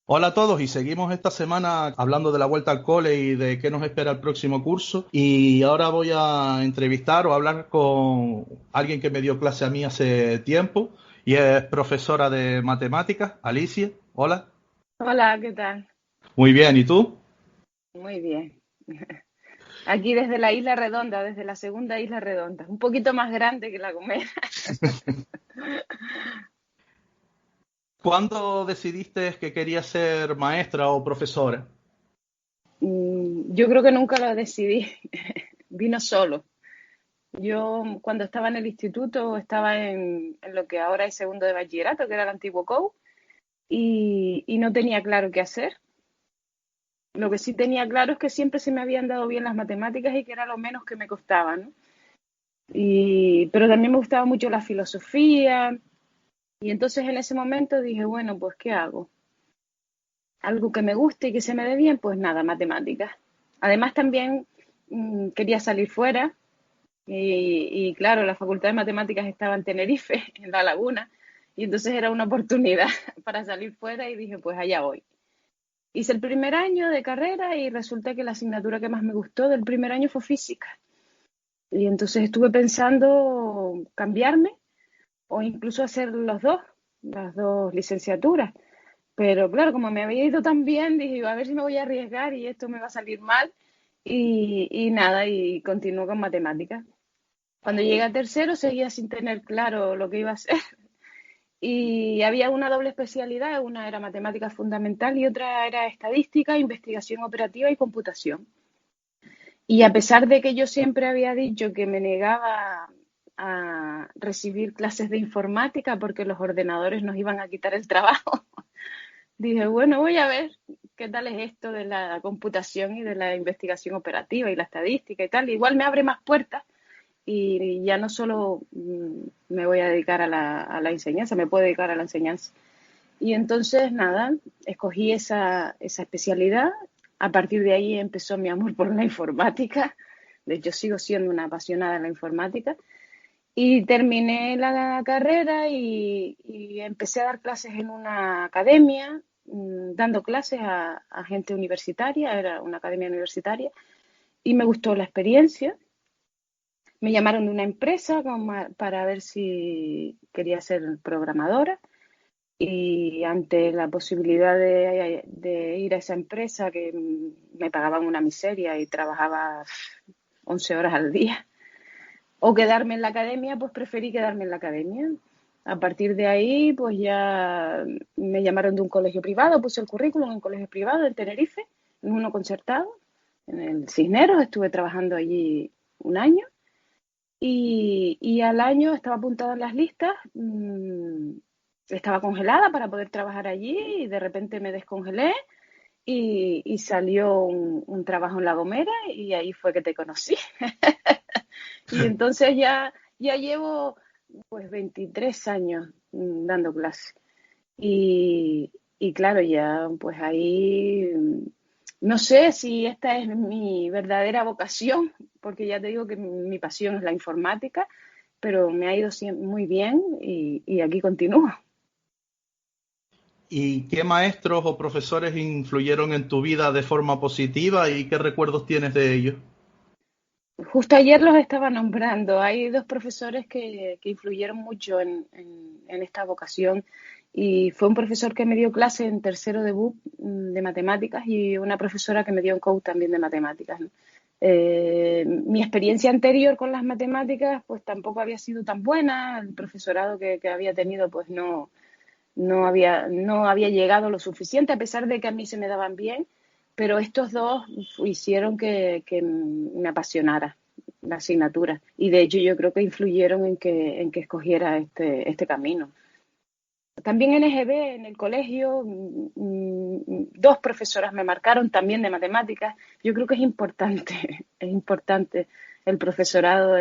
Hola a todos y seguimos esta semana hablando de la vuelta al cole y de qué nos espera el próximo curso. Y ahora voy a entrevistar o hablar con alguien que me dio clase a mí hace tiempo y es profesora de matemáticas, Alicia. Hola. Hola, ¿qué tal? Muy bien, ¿y tú? Muy bien. Aquí desde la Isla Redonda, desde la segunda Isla Redonda, un poquito más grande que La Gomera. ¿Cuándo decidiste que querías ser maestra o profesora? Yo creo que nunca lo decidí, vino solo. Yo cuando estaba en el instituto estaba en lo que ahora es segundo de bachillerato, que era el antiguo COU, y no tenía claro qué hacer. Lo que sí tenía claro es que siempre se me habían dado bien las matemáticas y que era lo menos que me costaba, ¿no? Pero también me gustaba mucho la filosofía, y entonces en ese momento dije, bueno, pues ¿qué hago? Algo que me guste y que se me dé bien, pues nada, matemáticas. Además también quería salir fuera y claro, la Facultad de Matemáticas estaba en Tenerife, en La Laguna, y entonces era una oportunidad para salir fuera y dije, pues allá voy. Hice el primer año de carrera y resulta que la asignatura que más me gustó del primer año fue física. Y entonces estuve pensando cambiarme o incluso hacer las dos licenciaturas. Pero claro, como me había ido tan bien, dije, a ver si me voy a arriesgar y esto me va a salir mal. Y nada, y continuó con matemáticas. Cuando llegué a tercero seguía sin tener claro lo que iba a hacer. Y había una doble especialidad, una era matemática fundamental y otra era estadística, investigación operativa y computación. Y a pesar de que yo siempre había dicho que me negaba a recibir clases de informática porque los ordenadores nos iban a quitar el trabajo, dije, bueno, voy a ver qué tal es esto de la computación y de la investigación operativa y la estadística y tal. Igual me abre más puertas y ya no solo me voy a dedicar a la enseñanza, me puedo dedicar a la enseñanza. Y entonces, nada, escogí esa especialidad. A partir de ahí empezó mi amor por la informática. De hecho, sigo siendo una apasionada de la informática. Y terminé la carrera y empecé a dar clases en una academia, dando clases a gente universitaria, era una academia universitaria, y me gustó la experiencia. Me llamaron de una empresa para ver si quería ser programadora y ante la posibilidad de ir a esa empresa que me pagaban una miseria y trabajaba 11 horas al día, o quedarme en la academia, pues preferí quedarme en la academia. A partir de ahí, pues ya me llamaron de un colegio privado, puse el currículum en un colegio privado en Tenerife, en uno concertado, en el Cisneros, estuve trabajando allí un año y al año estaba apuntada en las listas, estaba congelada para poder trabajar allí y de repente me descongelé y salió un trabajo en La Gomera y ahí fue que te conocí. Y entonces ya llevo pues 23 años dando clases. Y claro, ya pues ahí no sé si esta es mi verdadera vocación, porque ya te digo que mi pasión es la informática, pero me ha ido muy bien y aquí continúo. ¿Y qué maestros o profesores influyeron en tu vida de forma positiva y qué recuerdos tienes de ellos? Justo ayer los estaba nombrando. Hay dos profesores que influyeron mucho en esta vocación y fue un profesor que me dio clase en tercero de BUP de matemáticas y una profesora que me dio un coach también de matemáticas, ¿no? Mi experiencia anterior con las matemáticas pues tampoco había sido tan buena. El profesorado que había tenido pues no había llegado lo suficiente, a pesar de que a mí se me daban bien, pero estos dos hicieron que me apasionara la asignatura y de hecho yo creo que influyeron en que escogiera este camino. También en EGB, en el colegio, dos profesoras me marcaron también de matemáticas. Yo creo que es importante, es importante el profesorado.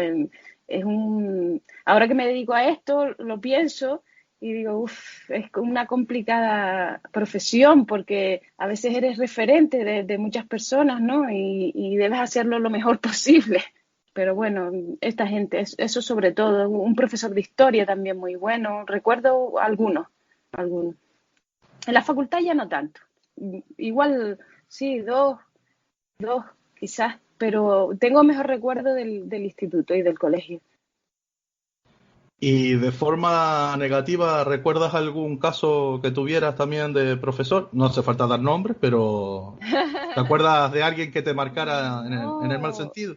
Ahora que me dedico a esto, lo pienso y digo, es una complicada profesión porque a veces eres referente de muchas personas, ¿no? Y debes hacerlo lo mejor posible. Pero bueno, esta gente, eso sobre todo, un profesor de historia también muy bueno, recuerdo algunos. En la facultad ya no tanto, igual sí, dos quizás, pero tengo mejor recuerdo del instituto y del colegio. ¿Y de forma negativa recuerdas algún caso que tuvieras también de profesor? No hace falta dar nombres, pero ¿te acuerdas de alguien que te marcara en el mal No, sentido?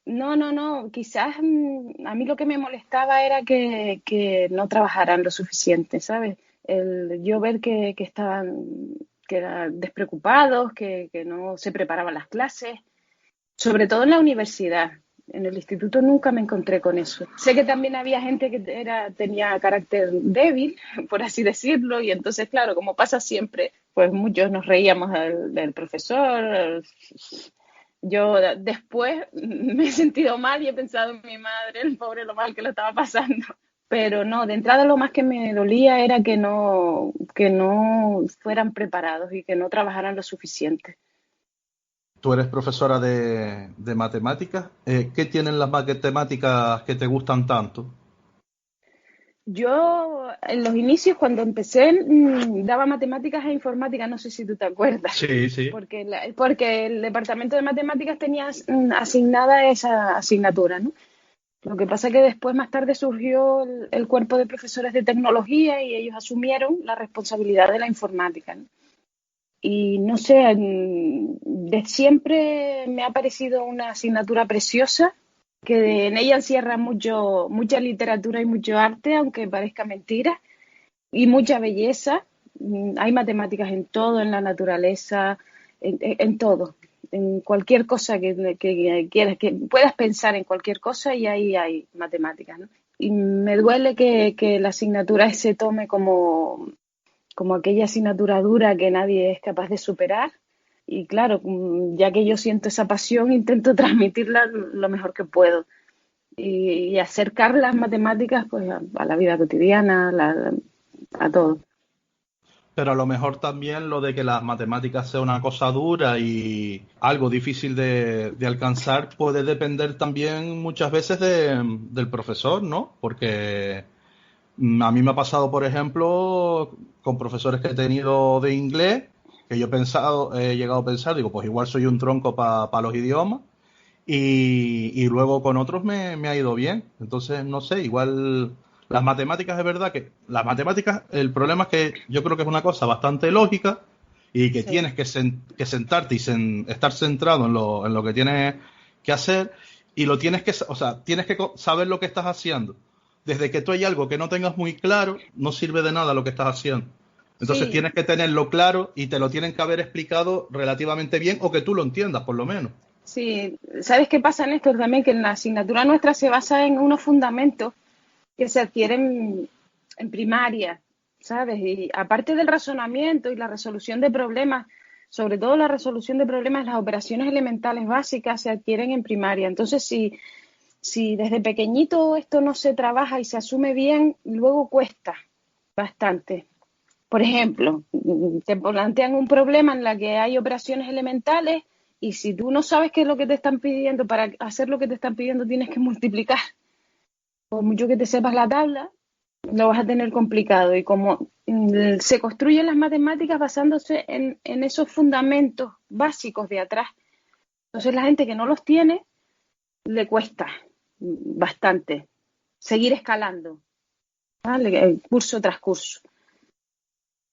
no, quizás a mí lo que me molestaba era que no trabajaran lo suficiente, ¿sabes? Yo ver que eran despreocupados, que no se preparaban las clases, sobre todo en la universidad. En el instituto nunca me encontré con eso. Sé que también había gente que tenía carácter débil, por así decirlo, y entonces, claro, como pasa siempre, pues muchos nos reíamos del profesor. Yo después me he sentido mal y he pensado en mi madre, el pobre, lo mal que lo estaba pasando. Pero no, de entrada lo más que me dolía era que no fueran preparados y que no trabajaran lo suficiente. Tú eres profesora de matemáticas. ¿Qué tienen las matemáticas que te gustan tanto? Yo en los inicios, cuando empecé, daba matemáticas e informática, no sé si tú te acuerdas, Sí, sí. porque el departamento de matemáticas tenía asignada esa asignatura, ¿no? Lo que pasa es que después, más tarde, surgió el cuerpo de profesores de tecnología y ellos asumieron la responsabilidad de la informática, ¿no? Y no sé, de siempre me ha parecido una asignatura preciosa, que en ella encierra mucha literatura y mucho arte, aunque parezca mentira, y mucha belleza. Hay matemáticas en todo, en la naturaleza, en todo, en cualquier cosa que quieras, que puedas pensar en cualquier cosa y ahí hay matemáticas, ¿no? Y me duele que la asignatura se tome como aquella asignatura dura que nadie es capaz de superar. Y claro, ya que yo siento esa pasión, intento transmitirla lo mejor que puedo. y acercar las matemáticas pues a la vida cotidiana, a todo. Pero a lo mejor también lo de que las matemáticas sea una cosa dura y algo difícil de alcanzar puede depender también muchas veces del profesor, ¿no? Porque a mí me ha pasado, por ejemplo, con profesores que he tenido de inglés, que yo he llegado a pensar, digo, pues igual soy un tronco para los idiomas, y luego con otros me ha ido bien. Entonces, no sé, igual las matemáticas es verdad que las matemáticas, el problema es que yo creo que es una cosa bastante lógica y que Sí. tienes que sentarte y estar centrado en lo que tienes que hacer y lo tienes que, o sea, tienes que saber lo que estás haciendo. Desde que tú hay algo que no tengas muy claro, no sirve de nada lo que estás haciendo. Entonces Sí, tienes que tenerlo claro y te lo tienen que haber explicado relativamente bien o que tú lo entiendas, por lo menos. sí. ¿Sabes qué pasa, Néstor? También que en la asignatura nuestra se basa en unos fundamentos que se adquieren en primaria, ¿sabes? Y aparte del razonamiento y la resolución de problemas, sobre todo la resolución de problemas, las operaciones elementales básicas se adquieren en primaria. Entonces, si desde pequeñito esto no se trabaja y se asume bien, luego cuesta bastante. Por ejemplo, te plantean un problema en el que hay operaciones elementales y si tú no sabes qué es lo que te están pidiendo, para hacer lo que te están pidiendo tienes que multiplicar. Por mucho que te sepas la tabla, lo vas a tener complicado. Y como se construyen las matemáticas basándose en esos fundamentos básicos de atrás, entonces la gente que no los tiene le cuesta bastante seguir escalando, ¿vale? Curso tras curso.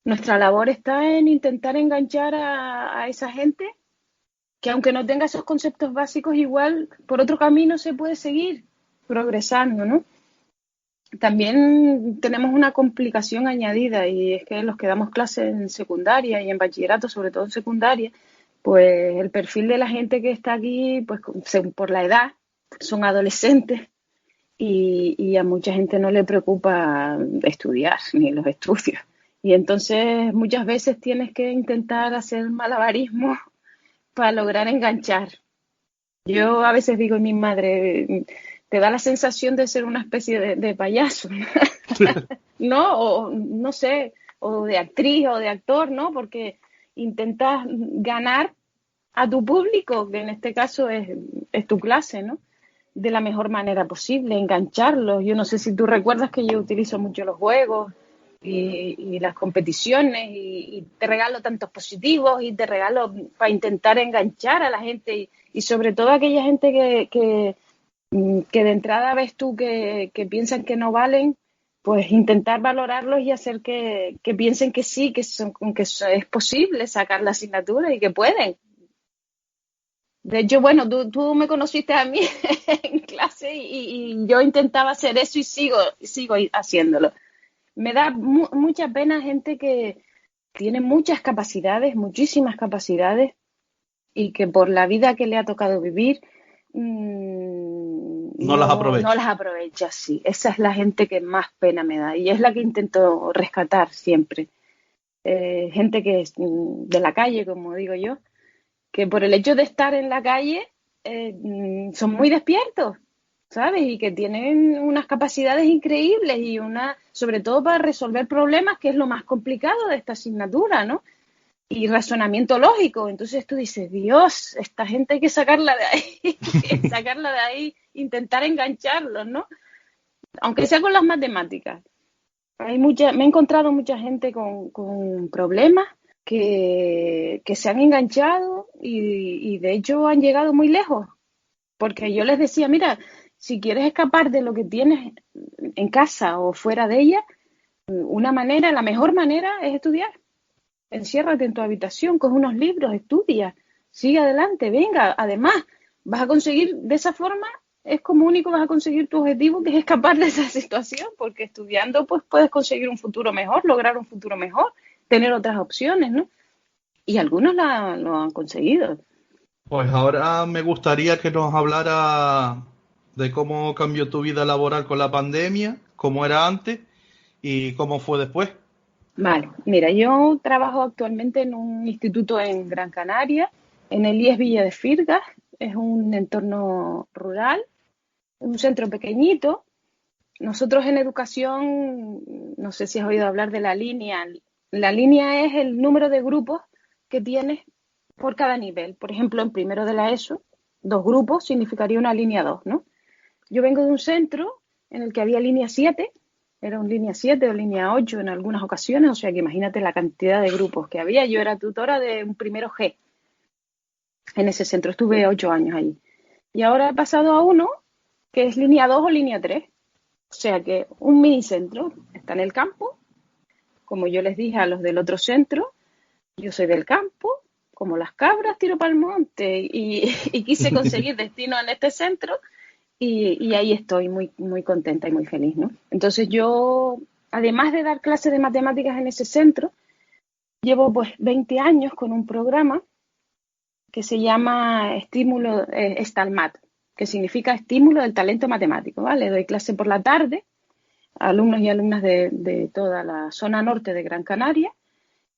Nuestra labor está en intentar enganchar a esa gente que aunque no tenga esos conceptos básicos, igual por otro camino se puede seguir progresando, ¿no? También tenemos una complicación añadida y es que los que damos clases en secundaria y en bachillerato, sobre todo en secundaria, pues el perfil de la gente que está aquí, pues según por la edad, son adolescentes y a mucha gente no le preocupa estudiar ni los estudios. Y entonces muchas veces tienes que intentar hacer malabarismo para lograr enganchar. Yo a veces digo, mi madre, te da la sensación de ser una especie de payaso, ¿no? O no sé, o de actriz o de actor, ¿no? Porque intentas ganar a tu público, que en este caso es tu clase, ¿no? De la mejor manera posible, engancharlos. Yo no sé si tú recuerdas que yo utilizo mucho los juegos y las competiciones y te regalo tantos positivos y te regalo para intentar enganchar a la gente y sobre todo a aquella gente que de entrada ves tú que piensan que no valen, pues intentar valorarlos y hacer que piensen que sí, que es posible sacar la asignatura y que pueden. De hecho, bueno, tú me conociste a mí en clase y yo intentaba hacer eso y sigo haciéndolo. Me da mucha pena gente que tiene muchas capacidades, muchísimas capacidades, y que por la vida que le ha tocado vivir No las no aprovecha. las aprovecha. Sí, esa es la gente que más pena me da y es la que intento rescatar siempre. Gente que es de la calle, como digo yo, que por el hecho de estar en la calle son muy despiertos, ¿sabes? Y que tienen unas capacidades increíbles y sobre todo para resolver problemas, que es lo más complicado de esta asignatura, ¿no? Y razonamiento lógico. Entonces tú dices, Dios, esta gente hay que sacarla de ahí, sacarla de ahí, intentar engancharlos, ¿no? Aunque sea con las matemáticas. Me he encontrado mucha gente con problemas que se han enganchado y de hecho han llegado muy lejos. Porque yo les decía, mira, si quieres escapar de lo que tienes en casa o fuera de ella, la mejor manera es estudiar. Enciérrate en tu habitación, coge unos libros, estudia, sigue adelante, venga. Además, vas a conseguir de esa forma, es como único vas a conseguir tu objetivo, que es escapar de esa situación, porque estudiando pues puedes conseguir un futuro mejor, lograr un futuro mejor, tener otras opciones, ¿no? Y algunos lo han conseguido. Pues ahora me gustaría que nos hablara de cómo cambió tu vida laboral con la pandemia, cómo era antes y cómo fue después. Vale, mira, yo trabajo actualmente en un instituto en Gran Canaria, en el IES Villa de Firgas, es un entorno rural un centro pequeñito. Nosotros en educación, no sé si has oído hablar de la línea. La línea es el número de grupos que tienes por cada nivel. Por ejemplo, en primero de la ESO, 2 grupos significaría una línea 2, ¿no? Yo vengo de un centro en el que había línea 7, era un línea 7 o línea 8 en algunas ocasiones, o sea que imagínate la cantidad de grupos que había. Yo era tutora de un primero G en ese centro, estuve 8 años allí. Y ahora he pasado a uno que es línea 2 o línea 3, o sea que un minicentro está en el campo, como yo les dije a los del otro centro, yo soy del campo, como las cabras tiro para el monte y quise conseguir destino en este centro y ahí estoy muy, muy contenta y muy feliz, ¿no? Entonces yo, además de dar clases de matemáticas en ese centro, llevo pues 20 años con un programa que se llama Estímulo Estalmat, que significa Estímulo del Talento Matemático, ¿vale? Doy clase por la tarde a alumnos y alumnas de toda la zona norte de Gran Canaria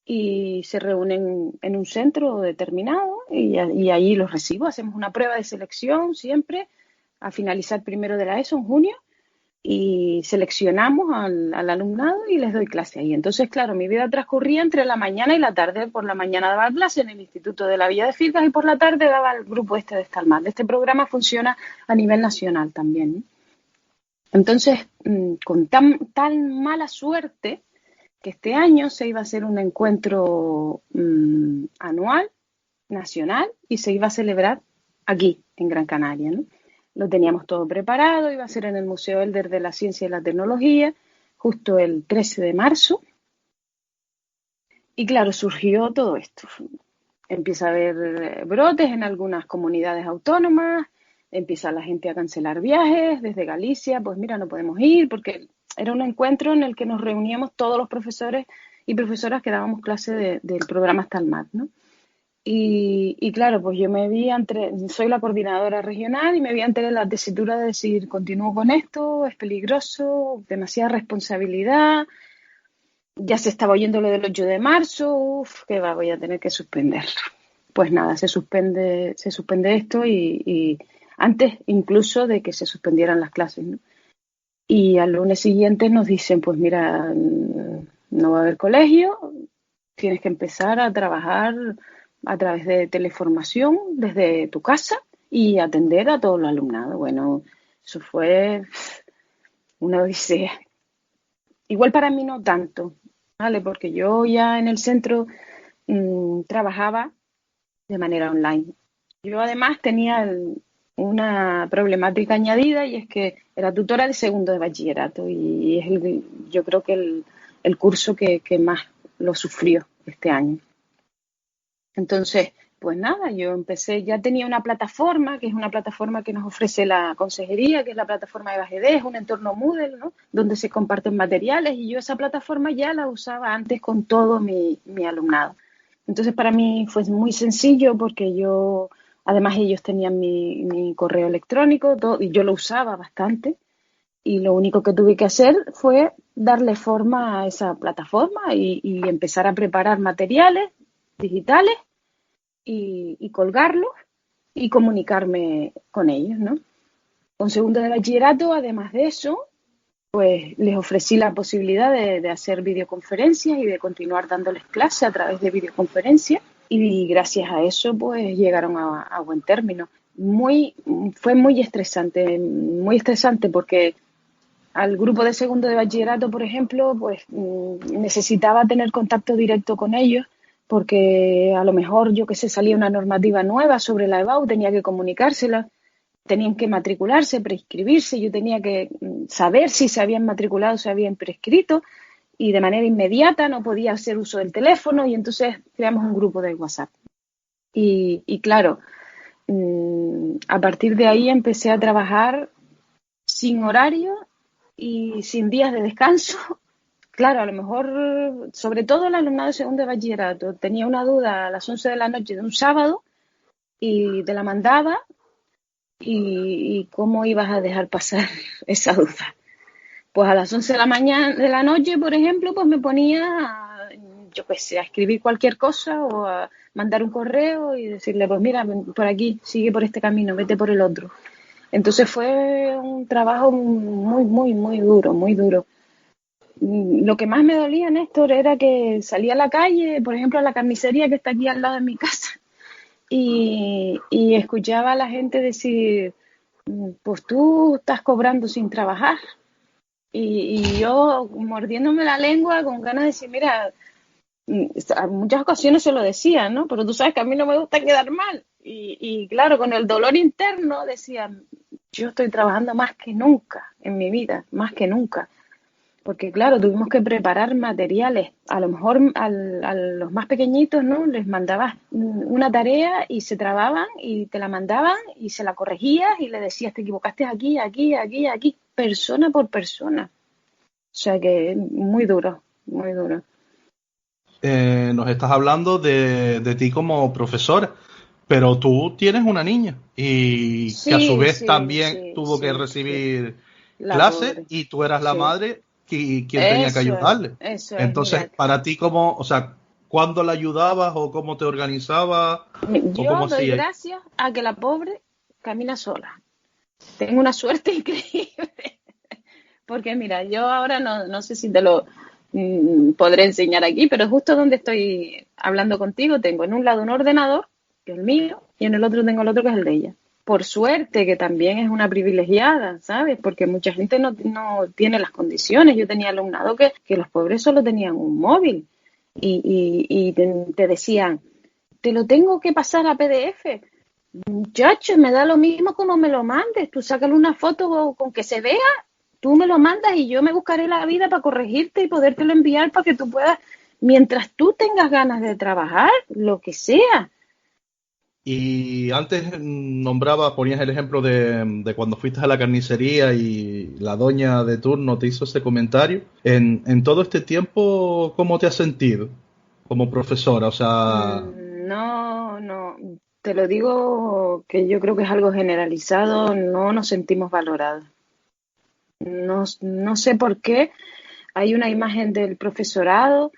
y se reúnen en un centro determinado y ahí los recibo. Hacemos una prueba de selección siempre a finalizar primero de la ESO en junio y seleccionamos al alumnado y les doy clase ahí. Entonces, claro, mi vida transcurría entre la mañana y la tarde. Por la mañana daba clase en el Instituto de la Villa de Firgas y por la tarde daba el grupo este de Estalmat. Este programa funciona a nivel nacional también, ¿no? Entonces, con tan mala suerte que este año se iba a hacer un encuentro anual, nacional, y se iba a celebrar aquí, en Gran Canaria, ¿no? Lo teníamos todo preparado, iba a ser en el Museo Elder de la Ciencia y la Tecnología, justo el 13 de marzo. Y claro, surgió todo esto. Empieza a haber brotes en algunas comunidades autónomas, empieza la gente a cancelar viajes desde Galicia, pues mira, no podemos ir, porque era un encuentro en el que nos reuníamos todos los profesores y profesoras que dábamos clase del programa Estalmat, ¿no? Y claro, pues yo me vi soy la coordinadora regional y me vi ante la tesitura de decir, continúo con esto, es peligroso, demasiada responsabilidad, ya se estaba oyendo lo del 8 de marzo, que voy a tener que suspenderlo. Pues nada, se suspende esto y antes incluso de que se suspendieran las clases, ¿no? Y al lunes siguiente nos dicen, pues mira, no va a haber colegio, tienes que empezar a trabajar a través de teleformación desde tu casa y atender a todo el alumnado. Bueno, eso fue una odisea. Igual para mí no tanto, ¿vale? Porque yo ya en el centro trabajaba de manera online. Yo además tenía una problemática añadida y es que era tutora de segundo de bachillerato y es yo creo que el curso que más lo sufrió este año. Entonces, pues nada, yo empecé, ya tenía una plataforma, que es una plataforma que nos ofrece la consejería, que es la plataforma de EVAGD, es un entorno Moodle, ¿no? Donde se comparten materiales y yo esa plataforma ya la usaba antes con todo mi alumnado. Entonces para mí fue muy sencillo porque además ellos tenían mi correo electrónico y yo lo usaba bastante y lo único que tuve que hacer fue darle forma a esa plataforma y empezar a preparar materiales digitales y colgarlos y comunicarme con ellos, ¿no? Con segundo de bachillerato, además de eso, pues les ofrecí la posibilidad de hacer videoconferencias y de continuar dándoles clase a través de videoconferencias y gracias a eso pues llegaron a buen término. Fue muy estresante porque al grupo de segundo de bachillerato, por ejemplo, pues necesitaba tener contacto directo con ellos porque a lo mejor, yo que sé, salía una normativa nueva sobre la EBAU, tenía que comunicársela, tenían que matricularse, prescribirse, yo tenía que saber si se habían matriculado, se habían prescrito y de manera inmediata no podía hacer uso del teléfono y entonces creamos un grupo de WhatsApp. Y claro, a partir de ahí empecé a trabajar sin horario y sin días de descanso. Claro, a lo mejor, sobre todo el alumnado de segundo de bachillerato, tenía una duda a las 11 de la noche de un sábado y te la mandaba y ¿cómo ibas a dejar pasar esa duda? Pues a las 11 de la mañana, de la noche, por ejemplo, pues me ponía, yo qué sé, a escribir cualquier cosa o a mandar un correo y decirle, pues mira, por aquí, sigue por este camino, vete por el otro. Entonces fue un trabajo muy, muy, muy duro, muy duro. Lo que más me dolía, Néstor, era que salía a la calle, por ejemplo, a la carnicería que está aquí al lado de mi casa, y escuchaba a la gente decir, pues tú estás cobrando sin trabajar. Y yo mordiéndome la lengua con ganas de decir, mira, en muchas ocasiones se lo decía, ¿no? Pero tú sabes que a mí no me gusta quedar mal. Y claro, con el dolor interno decía, yo estoy trabajando más que nunca en mi vida, más que nunca. Porque claro, tuvimos que preparar materiales. A lo mejor a los más pequeñitos, ¿no? Les mandabas una tarea y se trababan y te la mandaban y se la corregías y le decías, te equivocaste aquí, aquí, aquí, aquí, persona por persona. O sea que muy duro, muy duro. Nos estás hablando de ti como profesora, pero tú tienes una niña y que a su Sí, vez sí, también sí, tuvo que sí, sí. recibir La clases pobre. y tú eras la Sí. madre quien tenía que ayudarle. Eso es, Entonces, mira. para ti, ¿cómo, o sea, cuándo la ayudabas o cómo te organizabas o cómo Yo doy hacías? gracias a que la pobre camina sola. Tengo una suerte increíble. Porque mira, yo ahora no sé si te lo podré enseñar aquí, pero justo donde estoy hablando contigo tengo en un lado un ordenador, que es el mío, y en el otro tengo el otro, que es el de ella. Por suerte, que también es una privilegiada, ¿sabes? Porque mucha gente no tiene las condiciones. Yo tenía alumnado que los pobres solo tenían un móvil y te decían, te lo tengo que pasar a PDF. Muchacho, me da lo mismo como me lo mandes. Tú sácale una foto con que se vea, tú me lo mandas y yo me buscaré la vida para corregirte y podértelo enviar para que tú puedas, mientras tú tengas ganas de trabajar, lo que sea. Y antes ponías el ejemplo de cuando fuiste a la carnicería y la doña de turno te hizo ese comentario. En todo este tiempo, ¿cómo te has sentido como profesora? O sea, No, te lo digo que yo creo que es algo generalizado, no nos sentimos valorados. No sé por qué hay una imagen del profesorado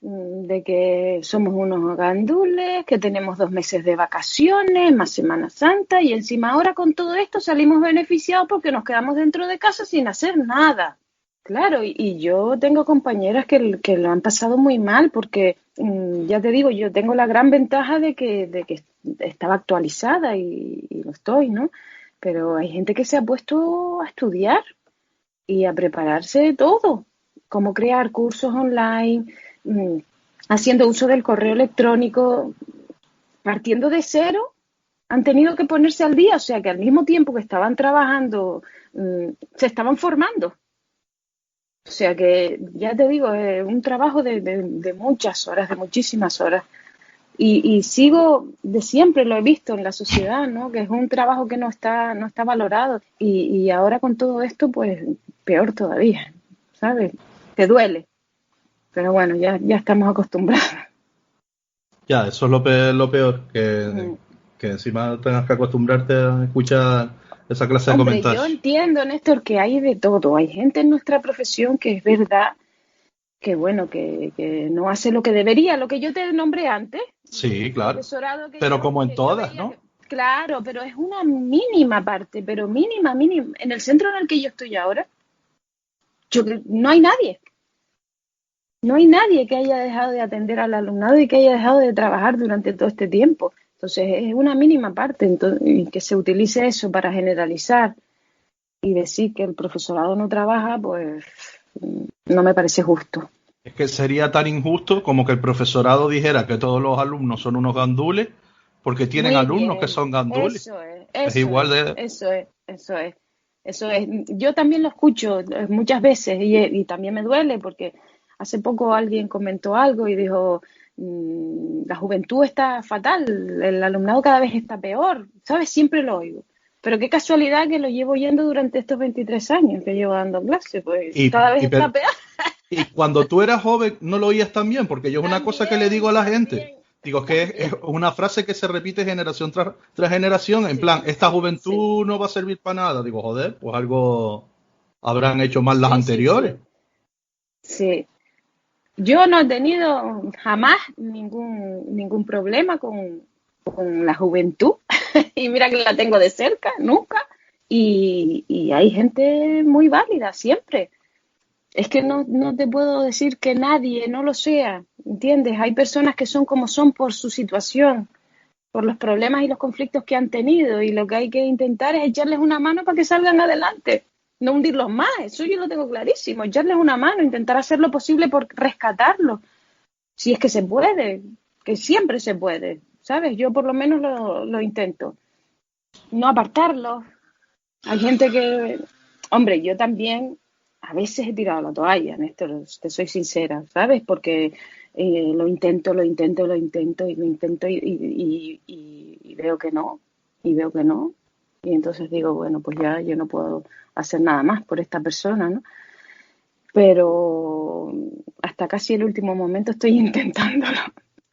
de que somos unos gandules, que tenemos 2 meses de vacaciones, más Semana Santa, y encima ahora con todo esto salimos beneficiados porque nos quedamos dentro de casa sin hacer nada. Claro, y yo tengo compañeras que lo han pasado muy mal porque, ya te digo, yo tengo la gran ventaja de que estaba actualizada y lo estoy, ¿no? Pero hay gente que se ha puesto a estudiar y a prepararse todo, cómo crear cursos online, mm, haciendo uso del correo electrónico, partiendo de cero, han tenido que ponerse al día, o sea que al mismo tiempo que estaban trabajando, se estaban formando. O sea que, ya te digo, es un trabajo de muchas horas, de muchísimas horas. Y sigo, de siempre lo he visto en la sociedad, ¿no? Que es un trabajo que no está valorado. Y ahora con todo esto, pues peor todavía, ¿sabes? Te duele. Pero bueno, ya estamos acostumbrados. ya, eso es lo peor, Mm. que encima tengas que acostumbrarte a escuchar esa clase de Hombre, yo comentarios. entiendo, Néstor, que hay de todo. Hay gente en nuestra profesión que es verdad que, bueno, que no hace lo que debería, lo que yo te nombré antes, Sí, el claro, profesorado pero como en que yo todas, veía ¿no? que, claro, pero es una mínima parte, pero mínima, mínima. En el centro en el que yo estoy ahora, no hay nadie. No hay nadie que haya dejado de atender al alumnado y que haya dejado de trabajar durante todo este tiempo. Entonces, es una mínima parte. Y que se utilice eso para generalizar y decir que el profesorado no trabaja, pues no me parece justo. Es que sería tan injusto como que el profesorado dijera que todos los alumnos son unos gandules porque tienen Muy alumnos que bien, son gandules. eso es, Es eso igual es, de... eso es, eso es, eso es. Yo también lo escucho muchas veces y también me duele porque hace poco alguien comentó algo y dijo, la juventud está fatal, el alumnado cada vez está peor, ¿sabes? Siempre lo oigo. Pero qué casualidad que lo llevo oyendo durante estos 23 años que llevo dando clase, pues Y, cada vez y, está pero- peor. y cuando tú eras joven no lo oías tan bien, porque yo es una cosa que le digo a También, la gente. también, Digo, es que es también. una frase que se repite generación tras generación, en plan, Sí, esta sí, sí, juventud no va a servir para nada. Digo, joder, pues algo habrán hecho mal las sí, sí, anteriores. sí, sí. Yo no he tenido jamás ningún problema con la juventud y mira que la tengo de cerca, nunca. Y hay gente muy válida siempre. Es que no te puedo decir que nadie no lo sea, ¿entiendes? Hay personas que son como son por su situación, por los problemas y los conflictos que han tenido, y lo que hay que intentar es echarles una mano para que salgan adelante, no hundirlos más. Eso yo lo tengo clarísimo, echarles una mano, intentar hacer lo posible por rescatarlos, si es que se puede, que siempre se puede, ¿sabes? Yo por lo menos lo intento, no apartarlos. Hay gente que, hombre, yo también a veces he tirado la toalla, en esto te soy sincera, ¿sabes? Porque lo intento y veo que no, y entonces digo, bueno, pues ya yo no puedo hacer nada más por esta persona, ¿no? Pero hasta casi el último momento estoy intentándolo,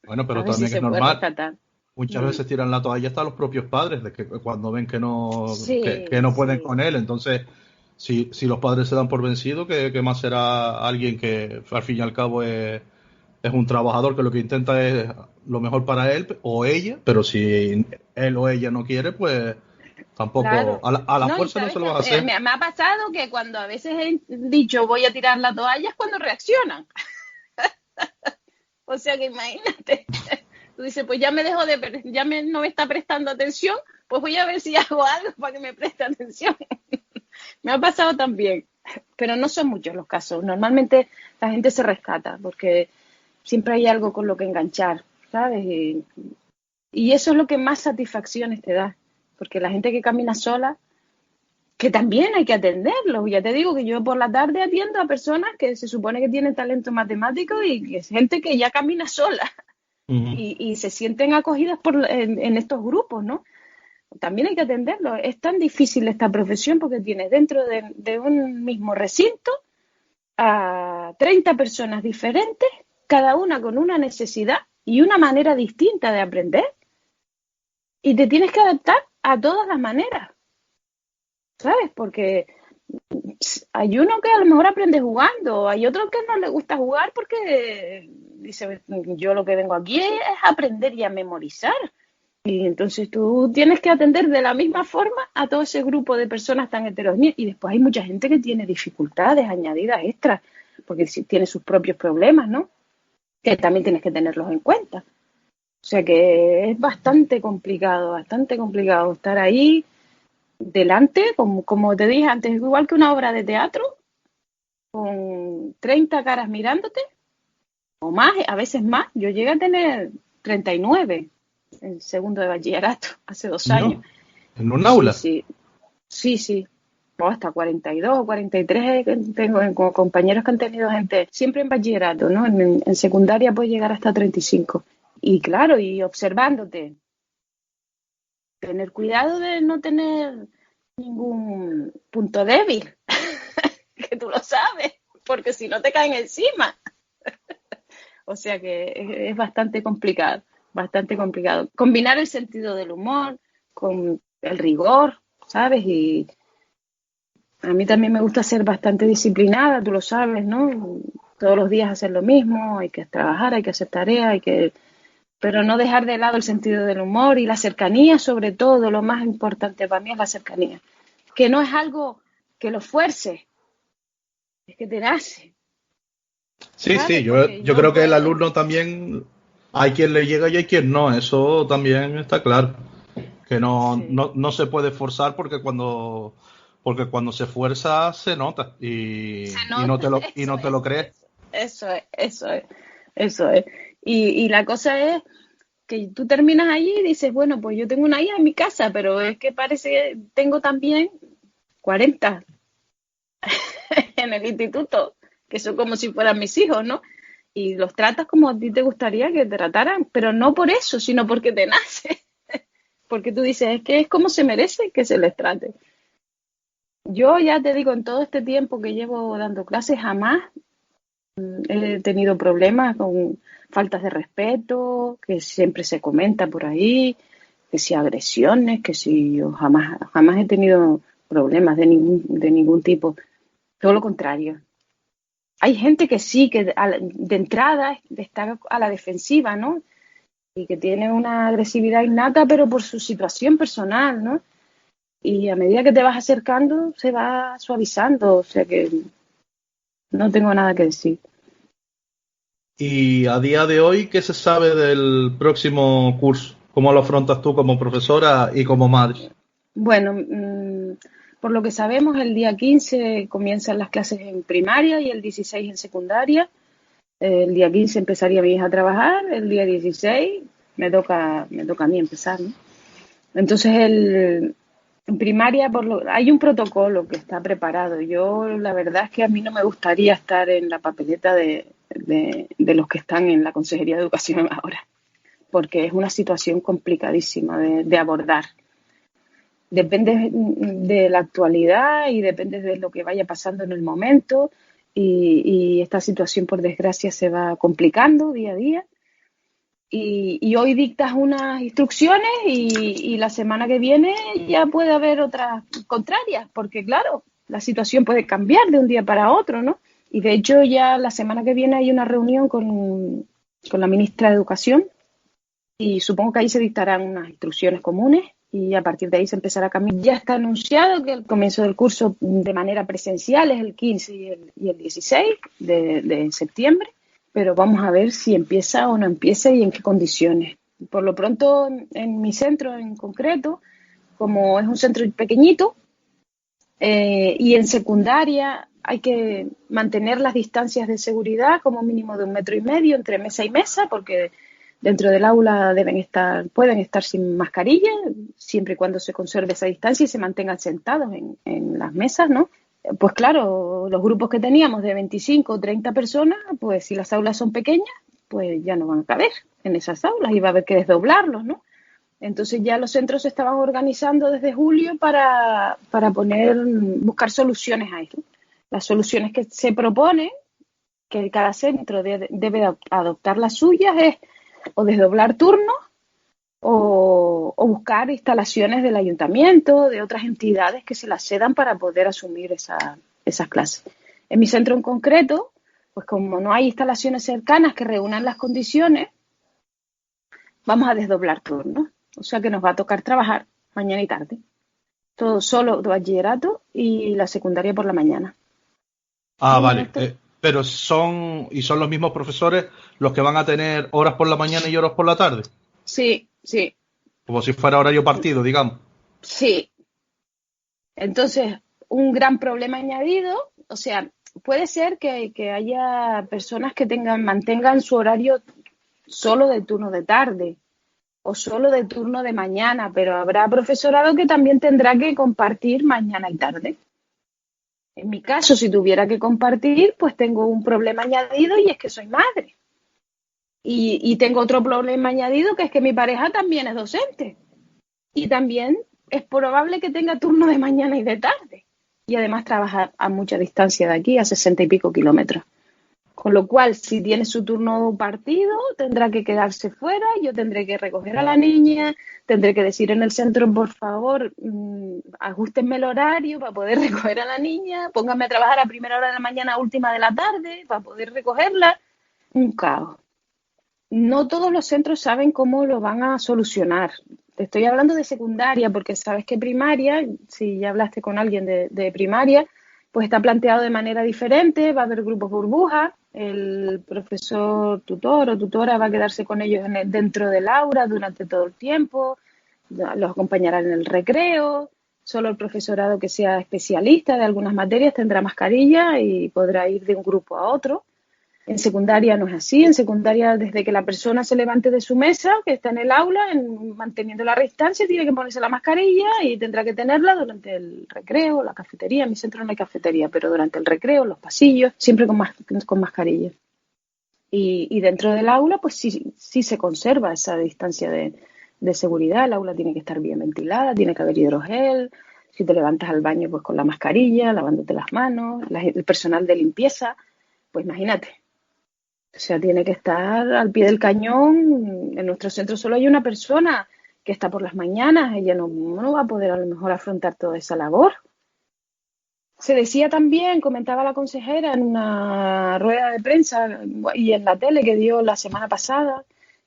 Bueno, a pero ver si también es se puede normal. rescatar. Muchas Mm. veces tiran la toalla hasta los propios padres, de que cuando ven que Sí, no pueden sí. con él. Entonces, si los padres se dan por vencidos, ¿qué más será alguien que al fin y al cabo es un trabajador que lo que intenta es lo mejor para él o ella? Pero si él o ella no quiere, pues tampoco, Claro. a la No, y fuerza no sabes se lo que va a hacer. me ha pasado que cuando a veces he dicho voy a tirar la toalla es cuando reaccionan. O sea que imagínate. Tú dices, pues ya me dejo no me está prestando atención, pues voy a ver si hago algo para que me preste atención. Me ha pasado también, pero no son muchos los casos. Normalmente la gente se rescata porque siempre hay algo con lo que enganchar, ¿sabes? Y eso es lo que más satisfacciones te da, porque la gente que camina sola, que también hay que atenderlos. Ya te digo que yo por la tarde atiendo a personas que se supone que tienen talento matemático y que es gente que ya camina sola Ujú. y se sienten acogidas en estos grupos, ¿no? También hay que atenderlos. Es tan difícil esta profesión porque tienes dentro de un mismo recinto a 30 personas diferentes, cada una con una necesidad y una manera distinta de aprender, y te tienes que adaptar a todas las maneras, ¿sabes? Porque hay uno que a lo mejor aprende jugando, hay otro que no le gusta jugar porque dice, yo lo que vengo aquí es aprender y a memorizar. Y entonces tú tienes que atender de la misma forma a todo ese grupo de personas tan heterogéneas. Y después hay mucha gente que tiene dificultades añadidas extras, porque tiene sus propios problemas, ¿no? Que también tienes que tenerlos en cuenta. O sea que es bastante complicado estar ahí delante, como te dije antes, igual que una obra de teatro, con 30 caras mirándote, o más, a veces más. Yo llegué a tener 39 en segundo de bachillerato, hace 2 años. No, en un Sí, aula. sí, sí. O hasta 42 o 43 tengo como compañeros que han tenido gente, siempre en bachillerato, ¿no? En secundaria puede llegar hasta 35. Y claro, y observándote, tener cuidado de no tener ningún punto débil, que tú lo sabes, porque si no te caen encima. O sea que es bastante complicado, bastante complicado. Combinar el sentido del humor con el rigor, ¿sabes? Y a mí también me gusta ser bastante disciplinada, tú lo sabes, ¿no? Todos los días hacer lo mismo, hay que trabajar, hay que hacer tareas, pero no dejar de lado el sentido del humor y la cercanía, sobre todo, lo más importante para mí es la cercanía. Que no es algo que lo fuerce, es que te nace, Sí, sí, ¿sabes? yo, Porque yo yo creo que el puedo, alumno también, hay quien le llega y hay quien no, eso también está claro, que sí, no se puede forzar porque cuando se fuerza se nota se y no nota, y no te lo crees. eso es. Y la cosa es que tú terminas allí y dices, bueno, pues yo tengo una hija en mi casa, pero es que parece que tengo también 40 en el instituto, que son como si fueran mis hijos, ¿no? Y los tratas como a ti te gustaría que te trataran, pero no por eso, sino porque te nace. Porque tú dices, es que es como se merece que se les trate. Yo ya te digo, en todo este tiempo que llevo dando clases, jamás he tenido problemas con faltas de respeto, que siempre se comenta por ahí, que si agresiones, que si yo jamás he tenido problemas de ningún tipo. Todo lo contrario. Hay gente que sí, que de entrada está a la defensiva, ¿no? Y que tiene una agresividad innata, pero por su situación personal, ¿no? y a medida que te vas acercando se va suavizando, o sea que no tengo nada que decir. Y a día de hoy, ¿qué se sabe del próximo curso? ¿Cómo lo afrontas tú como profesora y como madre? Bueno, por lo que sabemos, el día 15 comienzan las clases en primaria y el 16 en secundaria. El día 15 empezaría mi hija a trabajar, el día 16 me toca a mí empezar, ¿no? Entonces, en primaria hay un protocolo que está preparado. Yo, la verdad es que a mí no me gustaría estar en la papeleta de los que están en la Consejería de Educación ahora, porque es una situación complicadísima de abordar. Depende de la actualidad y depende de lo que vaya pasando en el momento, y esta situación, por desgracia, se va complicando día a día. Y hoy dictas unas instrucciones y la semana que viene ya puede haber otras contrarias, porque claro, la situación puede cambiar de un día para otro, ¿no? Y de hecho ya la semana que viene hay una reunión con la ministra de Educación y supongo que ahí se dictarán unas instrucciones comunes y a partir de ahí se empezará a cambiar. Ya está anunciado que el comienzo del curso de manera presencial es el 15 y el 16 de septiembre. Pero vamos a ver si empieza o no empieza y en qué condiciones. Por lo pronto, en mi centro en concreto, como es un centro pequeñito, y en secundaria hay que mantener las distancias de seguridad como mínimo de 1,5 metros entre mesa y mesa, porque dentro del aula pueden estar sin mascarilla, siempre y cuando se conserve esa distancia y se mantengan sentados en las mesas, ¿no? Pues claro, los grupos que teníamos de 25 o 30 personas, pues si las aulas son pequeñas, pues ya no van a caber en esas aulas y va a haber que desdoblarlos, ¿no? Entonces ya los centros se estaban organizando desde julio para buscar soluciones a esto. Las soluciones que se proponen, que cada centro debe adoptar las suyas, es o desdoblar turnos o buscar instalaciones del ayuntamiento, de otras entidades que se las cedan para poder asumir esas clases. En mi centro en concreto, pues como no hay instalaciones cercanas que reúnan las condiciones, vamos a desdoblar turnos. O sea que nos va a tocar trabajar mañana y tarde. Todo solo de bachillerato y la secundaria por la mañana. Ah, vale. Pero son los mismos profesores los que van a tener horas por la mañana y horas por la tarde. Sí, sí. Como si fuera horario partido, digamos. Sí. Entonces, un gran problema añadido, o sea, puede ser que haya personas que mantengan su horario solo de turno de tarde o solo de turno de mañana, pero habrá profesorado que también tendrá que compartir mañana y tarde. En mi caso, si tuviera que compartir, pues tengo un problema añadido y es que soy madre. Y tengo otro problema añadido, que es que mi pareja también es docente. Y también es probable que tenga turno de mañana y de tarde. Y además trabaja a mucha distancia de aquí, a 60 y pico kilómetros. Con lo cual, si tiene su turno partido, tendrá que quedarse fuera, yo tendré que recoger a la niña, tendré que decir en el centro, por favor, ajústenme el horario para poder recoger a la niña, pónganme a trabajar a primera hora de la mañana, a última de la tarde, para poder recogerla. Un caos. No todos los centros saben cómo lo van a solucionar. Te estoy hablando de secundaria, porque sabes que primaria, si ya hablaste con alguien de primaria, pues está planteado de manera diferente, va a haber grupos burbujas, el profesor tutor o tutora va a quedarse con ellos dentro del aula durante todo el tiempo, los acompañará en el recreo, solo el profesorado que sea especialista de algunas materias tendrá mascarilla y podrá ir de un grupo a otro. En secundaria no es así. En secundaria, desde que la persona se levante de su mesa, que está en el aula, manteniendo la distancia, tiene que ponerse la mascarilla y tendrá que tenerla durante el recreo, la cafetería. En mi centro no hay cafetería, pero durante el recreo, los pasillos, siempre con mascarilla. Y dentro del aula, pues sí se conserva esa distancia de seguridad. El aula tiene que estar bien ventilada, tiene que haber hidrogel. Si te levantas al baño, pues con la mascarilla, lavándote las manos. El personal de limpieza, pues imagínate. O sea, tiene que estar al pie del cañón. En nuestro centro solo hay una persona que está por las mañanas. Ella no va a poder a lo mejor afrontar toda esa labor. Se decía también, comentaba la consejera en una rueda de prensa y en la tele que dio la semana pasada,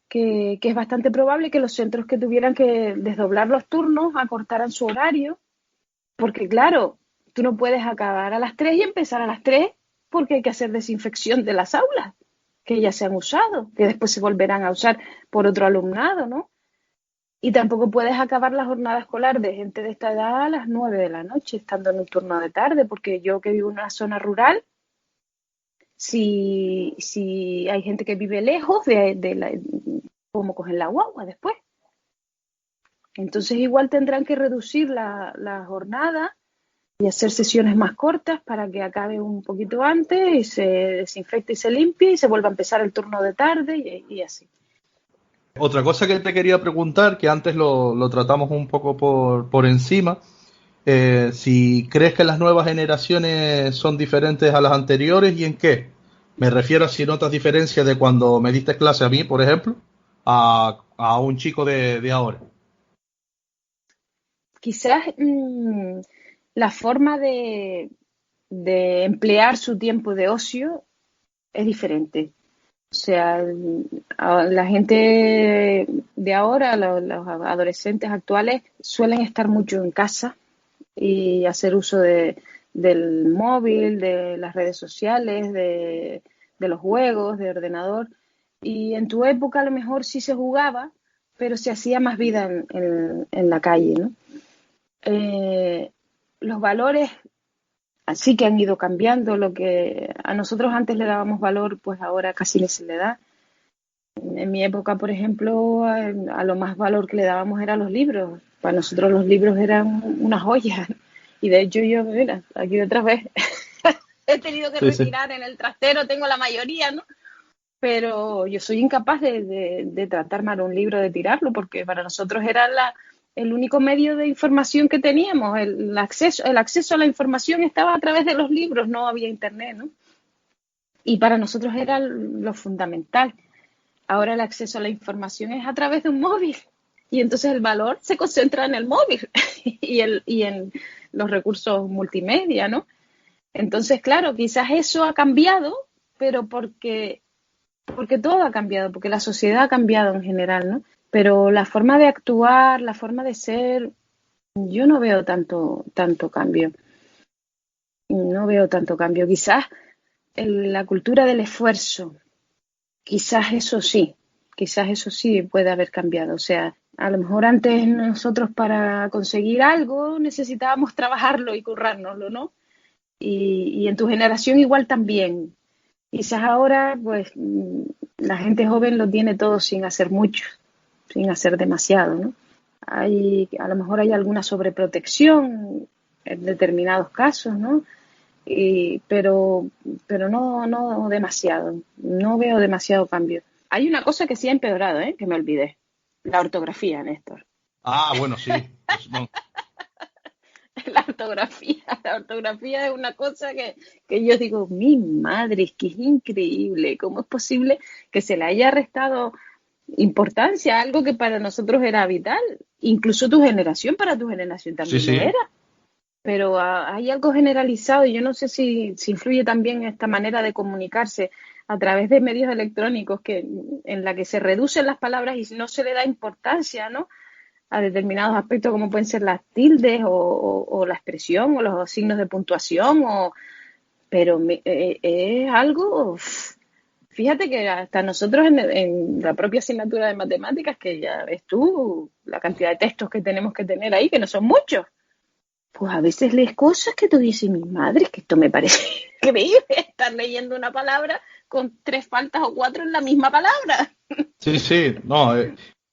que es bastante probable que los centros que tuvieran que desdoblar los turnos acortaran su horario Porque claro, tú no puedes acabar a las 3 y empezar a las 3 porque hay que hacer desinfección de las aulas que ya se han usado, que después se volverán a usar por otro alumnado, ¿no? Y tampoco puedes acabar la jornada escolar de gente de esta edad a las 9 de la noche, estando en un turno de tarde, porque yo que vivo en una zona rural, si hay gente que vive lejos ¿cómo cogen la guagua después? Entonces igual tendrán que reducir la jornada y hacer sesiones más cortas para que acabe un poquito antes y se desinfecte y se limpie y se vuelva a empezar el turno de tarde y así. Otra cosa que te quería preguntar, que antes lo tratamos un poco por encima, si crees que las nuevas generaciones son diferentes a las anteriores y en qué. Me refiero a si notas diferencias de cuando me diste clase a mí, por ejemplo, a un chico de ahora. Quizás la forma de emplear su tiempo de ocio es diferente. O sea, la gente de ahora, los adolescentes actuales, suelen estar mucho en casa y hacer uso del móvil, de las redes sociales, de los juegos, de ordenador. Y en tu época a lo mejor sí se jugaba, pero se hacía más vida en la calle, ¿no? Los valores así que han ido cambiando. Lo que a nosotros antes le dábamos valor, pues ahora casi ni se le da. En mi época, por ejemplo, a lo más valor que le dábamos eran los libros. Para nosotros los libros eran una joya. Y de hecho yo, mira, aquí otra vez he tenido que retirar en el trastero, tengo la mayoría, ¿no? Pero yo soy incapaz de tratar mal un libro, de tirarlo, porque para nosotros era el único medio de información que teníamos. El acceso a la información estaba a través de los libros, no había internet, ¿no? Y para nosotros era lo fundamental. Ahora el acceso a la información es a través de un móvil. Y entonces el valor se concentra en el móvil y en los recursos multimedia, ¿no? Entonces, claro, quizás eso ha cambiado, pero porque todo ha cambiado, porque la sociedad ha cambiado en general, ¿no? Pero la forma de actuar, la forma de ser, yo no veo tanto cambio. No veo tanto cambio. Quizás la cultura del esfuerzo, quizás eso sí puede haber cambiado. O sea, a lo mejor antes nosotros para conseguir algo necesitábamos trabajarlo y currárnoslo, ¿no? Y en tu generación igual también. Quizás ahora, pues, la gente joven lo tiene todo sin hacer mucho, sin hacer demasiado, ¿no? A lo mejor hay alguna sobreprotección en determinados casos, ¿no? Pero no demasiado. No veo demasiado cambio. Hay una cosa que sí ha empeorado, que me olvidé. La ortografía, Néstor. Ah, bueno, sí. Pues, no. La ortografía es una cosa que yo digo, mi madre, es que es increíble. ¿Cómo es posible que se le haya restado importancia a algo que para nosotros era vital? Incluso para tu generación también Sí. lo era. Pero hay algo generalizado y yo no sé si influye también esta manera de comunicarse a través de medios electrónicos en la que se reducen las palabras y no se le da importancia, ¿no?, a determinados aspectos como pueden ser las tildes o la expresión o los signos de puntuación, pero es algo. Fíjate que hasta nosotros en la propia asignatura de matemáticas, que ya ves tú la cantidad de textos que tenemos que tener ahí, que no son muchos, pues a veces lees cosas que tú dices, mi madre, es que esto me parece increíble, estar leyendo una palabra con 3 faltas o 4 en la misma palabra. Sí, no,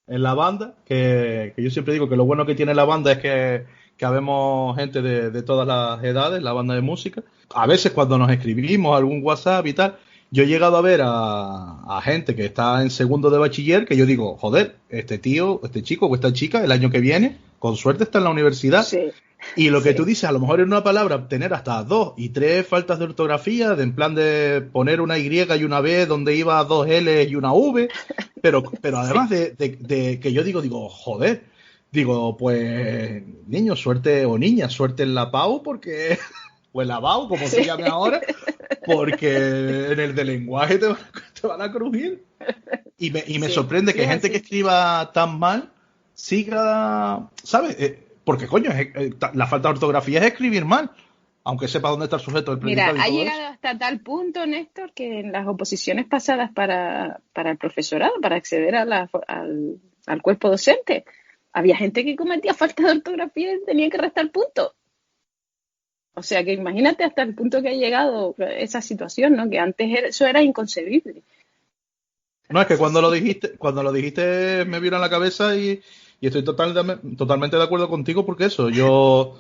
en la banda, que yo siempre digo que lo bueno que tiene la banda es que habemos gente de todas las edades, la banda de música. A veces cuando nos escribimos algún WhatsApp y tal, yo he llegado a ver a gente que está en segundo de bachiller, que yo digo, joder, este chico o esta chica, el año que viene, con suerte está en la universidad. Sí. Y lo que tú dices, a lo mejor en una palabra tener hasta 2 y 3 faltas de ortografía, en plan de poner una Y y una B donde iba 2 L y una V, pero además de que yo digo, joder, digo, pues niño, suerte, o niña, suerte en la PAU, porque, o en la BAU, como se llame ahora, porque en el de lenguaje te van a crujir. Y me sorprende que gente que escriba tan mal siga, ¿sabes? porque coño, la falta de ortografía es escribir mal, aunque sepa dónde está el sujeto del predicado. Mira, ha llegado hasta tal punto, Néstor, que en las oposiciones pasadas para el profesorado, para acceder al cuerpo docente, había gente que cometía falta de ortografía y tenía que restar puntos. O sea, que imagínate hasta el punto que ha llegado esa situación, ¿no? Que antes eso era inconcebible. No, es que cuando lo dijiste me vino a la cabeza y estoy totalmente de acuerdo contigo, porque eso, yo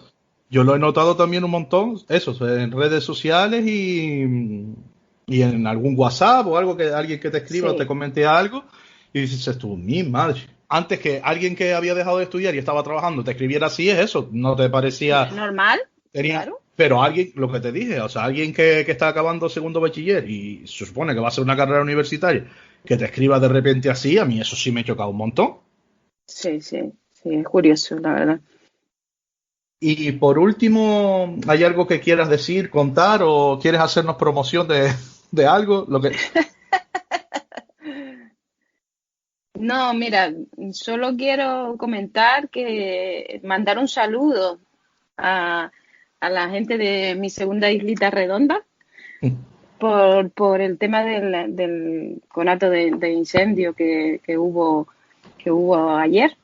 lo he notado también un montón, eso, en redes sociales y en algún WhatsApp o algo, que alguien que te escriba o te comente algo y dices tú, mi madre. Antes que alguien que había dejado de estudiar y estaba trabajando te escribiera así, es eso, no te parecía normal. Claro. Pero alguien, lo que te dije, o sea, alguien que está acabando segundo bachiller y se supone que va a hacer una carrera universitaria, que te escriba de repente así, a mí eso sí me ha chocado un montón. Sí, es curioso, la verdad. Y por último, ¿hay algo que quieras decir, contar, o quieres hacernos promoción de algo? No, mira, solo quiero comentar mandar un saludo a la gente de mi segunda islita redonda por el tema del conato de incendio que hubo ayer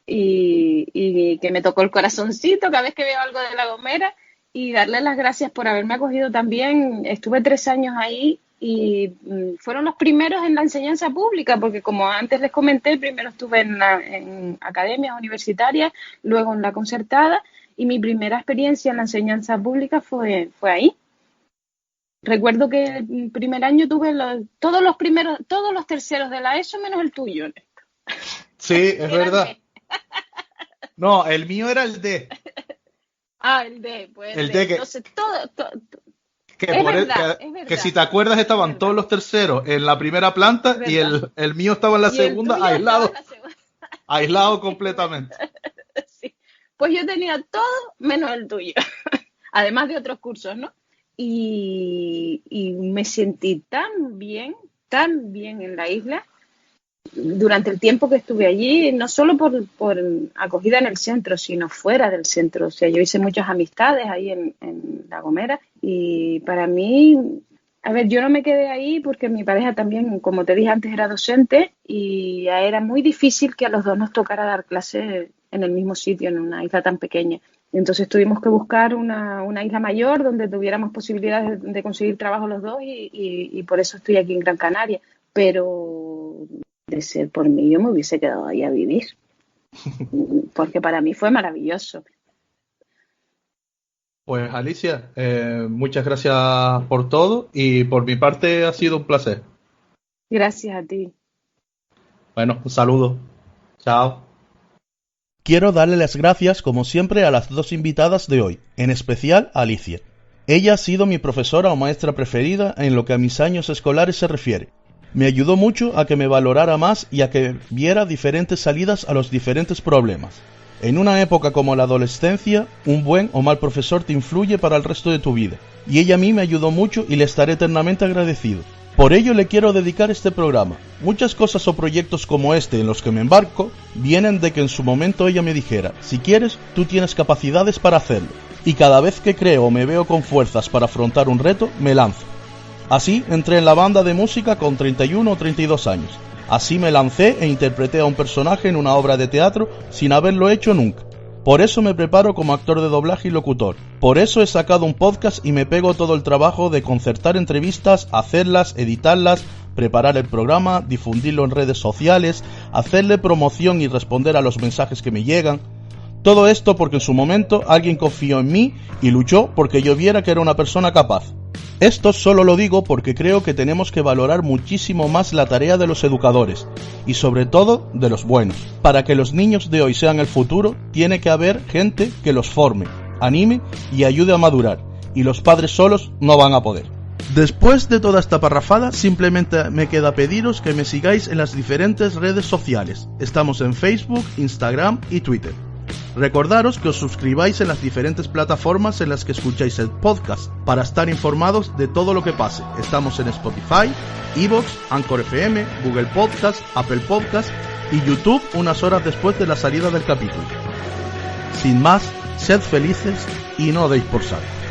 y que me tocó el corazoncito cada vez que veo algo de La Gomera, y darles las gracias por haberme acogido también. Estuve 3 años ahí y fueron los primeros en la enseñanza pública, porque como antes les comenté, primero estuve en academias universitarias, luego en la concertada, y mi primera experiencia en la enseñanza pública fue ahí. Recuerdo que el primer año tuve todos los terceros de la ESO menos el tuyo, Néstor. Sí, es verdad. No, el mío era el D. El D, pues. El D que... Entonces, todo es verdad. Que si te acuerdas estaban todos los terceros en la primera planta y el mío estaba en la segunda, aislado completamente. Sí. Pues yo tenía todo menos el tuyo, además de otros cursos, ¿no? Y me sentí tan bien en la isla durante el tiempo que estuve allí, no solo por acogida en el centro, sino fuera del centro. O sea, yo hice muchas amistades ahí en La Gomera, y para mí, a ver, yo no me quedé ahí porque mi pareja también, como te dije antes, era docente, y era muy difícil que a los dos nos tocara dar clases en el mismo sitio, en una isla tan pequeña. Entonces tuvimos que buscar una isla mayor donde tuviéramos posibilidades de conseguir trabajo los dos, y por eso estoy aquí en Gran Canaria. Pero de ser por mí, yo me hubiese quedado ahí a vivir, porque para mí fue maravilloso. Pues Alicia, muchas gracias por todo, y por mi parte ha sido un placer. Gracias a ti. Bueno, un saludo. Chao. Quiero darle las gracias, como siempre, a las 2 invitadas de hoy, en especial a Alicia. Ella ha sido mi profesora o maestra preferida en lo que a mis años escolares se refiere. Me ayudó mucho a que me valorara más y a que viera diferentes salidas a los diferentes problemas. En una época como la adolescencia, un buen o mal profesor te influye para el resto de tu vida, y ella a mí me ayudó mucho y le estaré eternamente agradecido. Por ello le quiero dedicar este programa. Muchas cosas o proyectos como este en los que me embarco vienen de que en su momento ella me dijera: si quieres, tú tienes capacidades para hacerlo. Y cada vez que creo o me veo con fuerzas para afrontar un reto, me lanzo. Así entré en la banda de música con 31 o 32 años. Así me lancé e interpreté a un personaje en una obra de teatro sin haberlo hecho nunca. Por eso me preparo como actor de doblaje y locutor. Por eso he sacado un podcast y me pego todo el trabajo de concertar entrevistas, hacerlas, editarlas, preparar el programa, difundirlo en redes sociales, hacerle promoción y responder a los mensajes que me llegan. Todo esto porque en su momento alguien confió en mí y luchó porque yo viera que era una persona capaz. Esto solo lo digo porque creo que tenemos que valorar muchísimo más la tarea de los educadores, y sobre todo de los buenos. Para que los niños de hoy sean el futuro, tiene que haber gente que los forme, anime y ayude a madurar, y los padres solos no van a poder. Después de toda esta parrafada, simplemente me queda pediros que me sigáis en las diferentes redes sociales. Estamos en Facebook, Instagram y Twitter. Recordaros que os suscribáis en las diferentes plataformas en las que escucháis el podcast para estar informados de todo lo que pase. Estamos en Spotify, iVoox, Anchor FM, Google Podcast, Apple Podcast y YouTube unas horas después de la salida del capítulo. Sin más, sed felices y no deis por saco.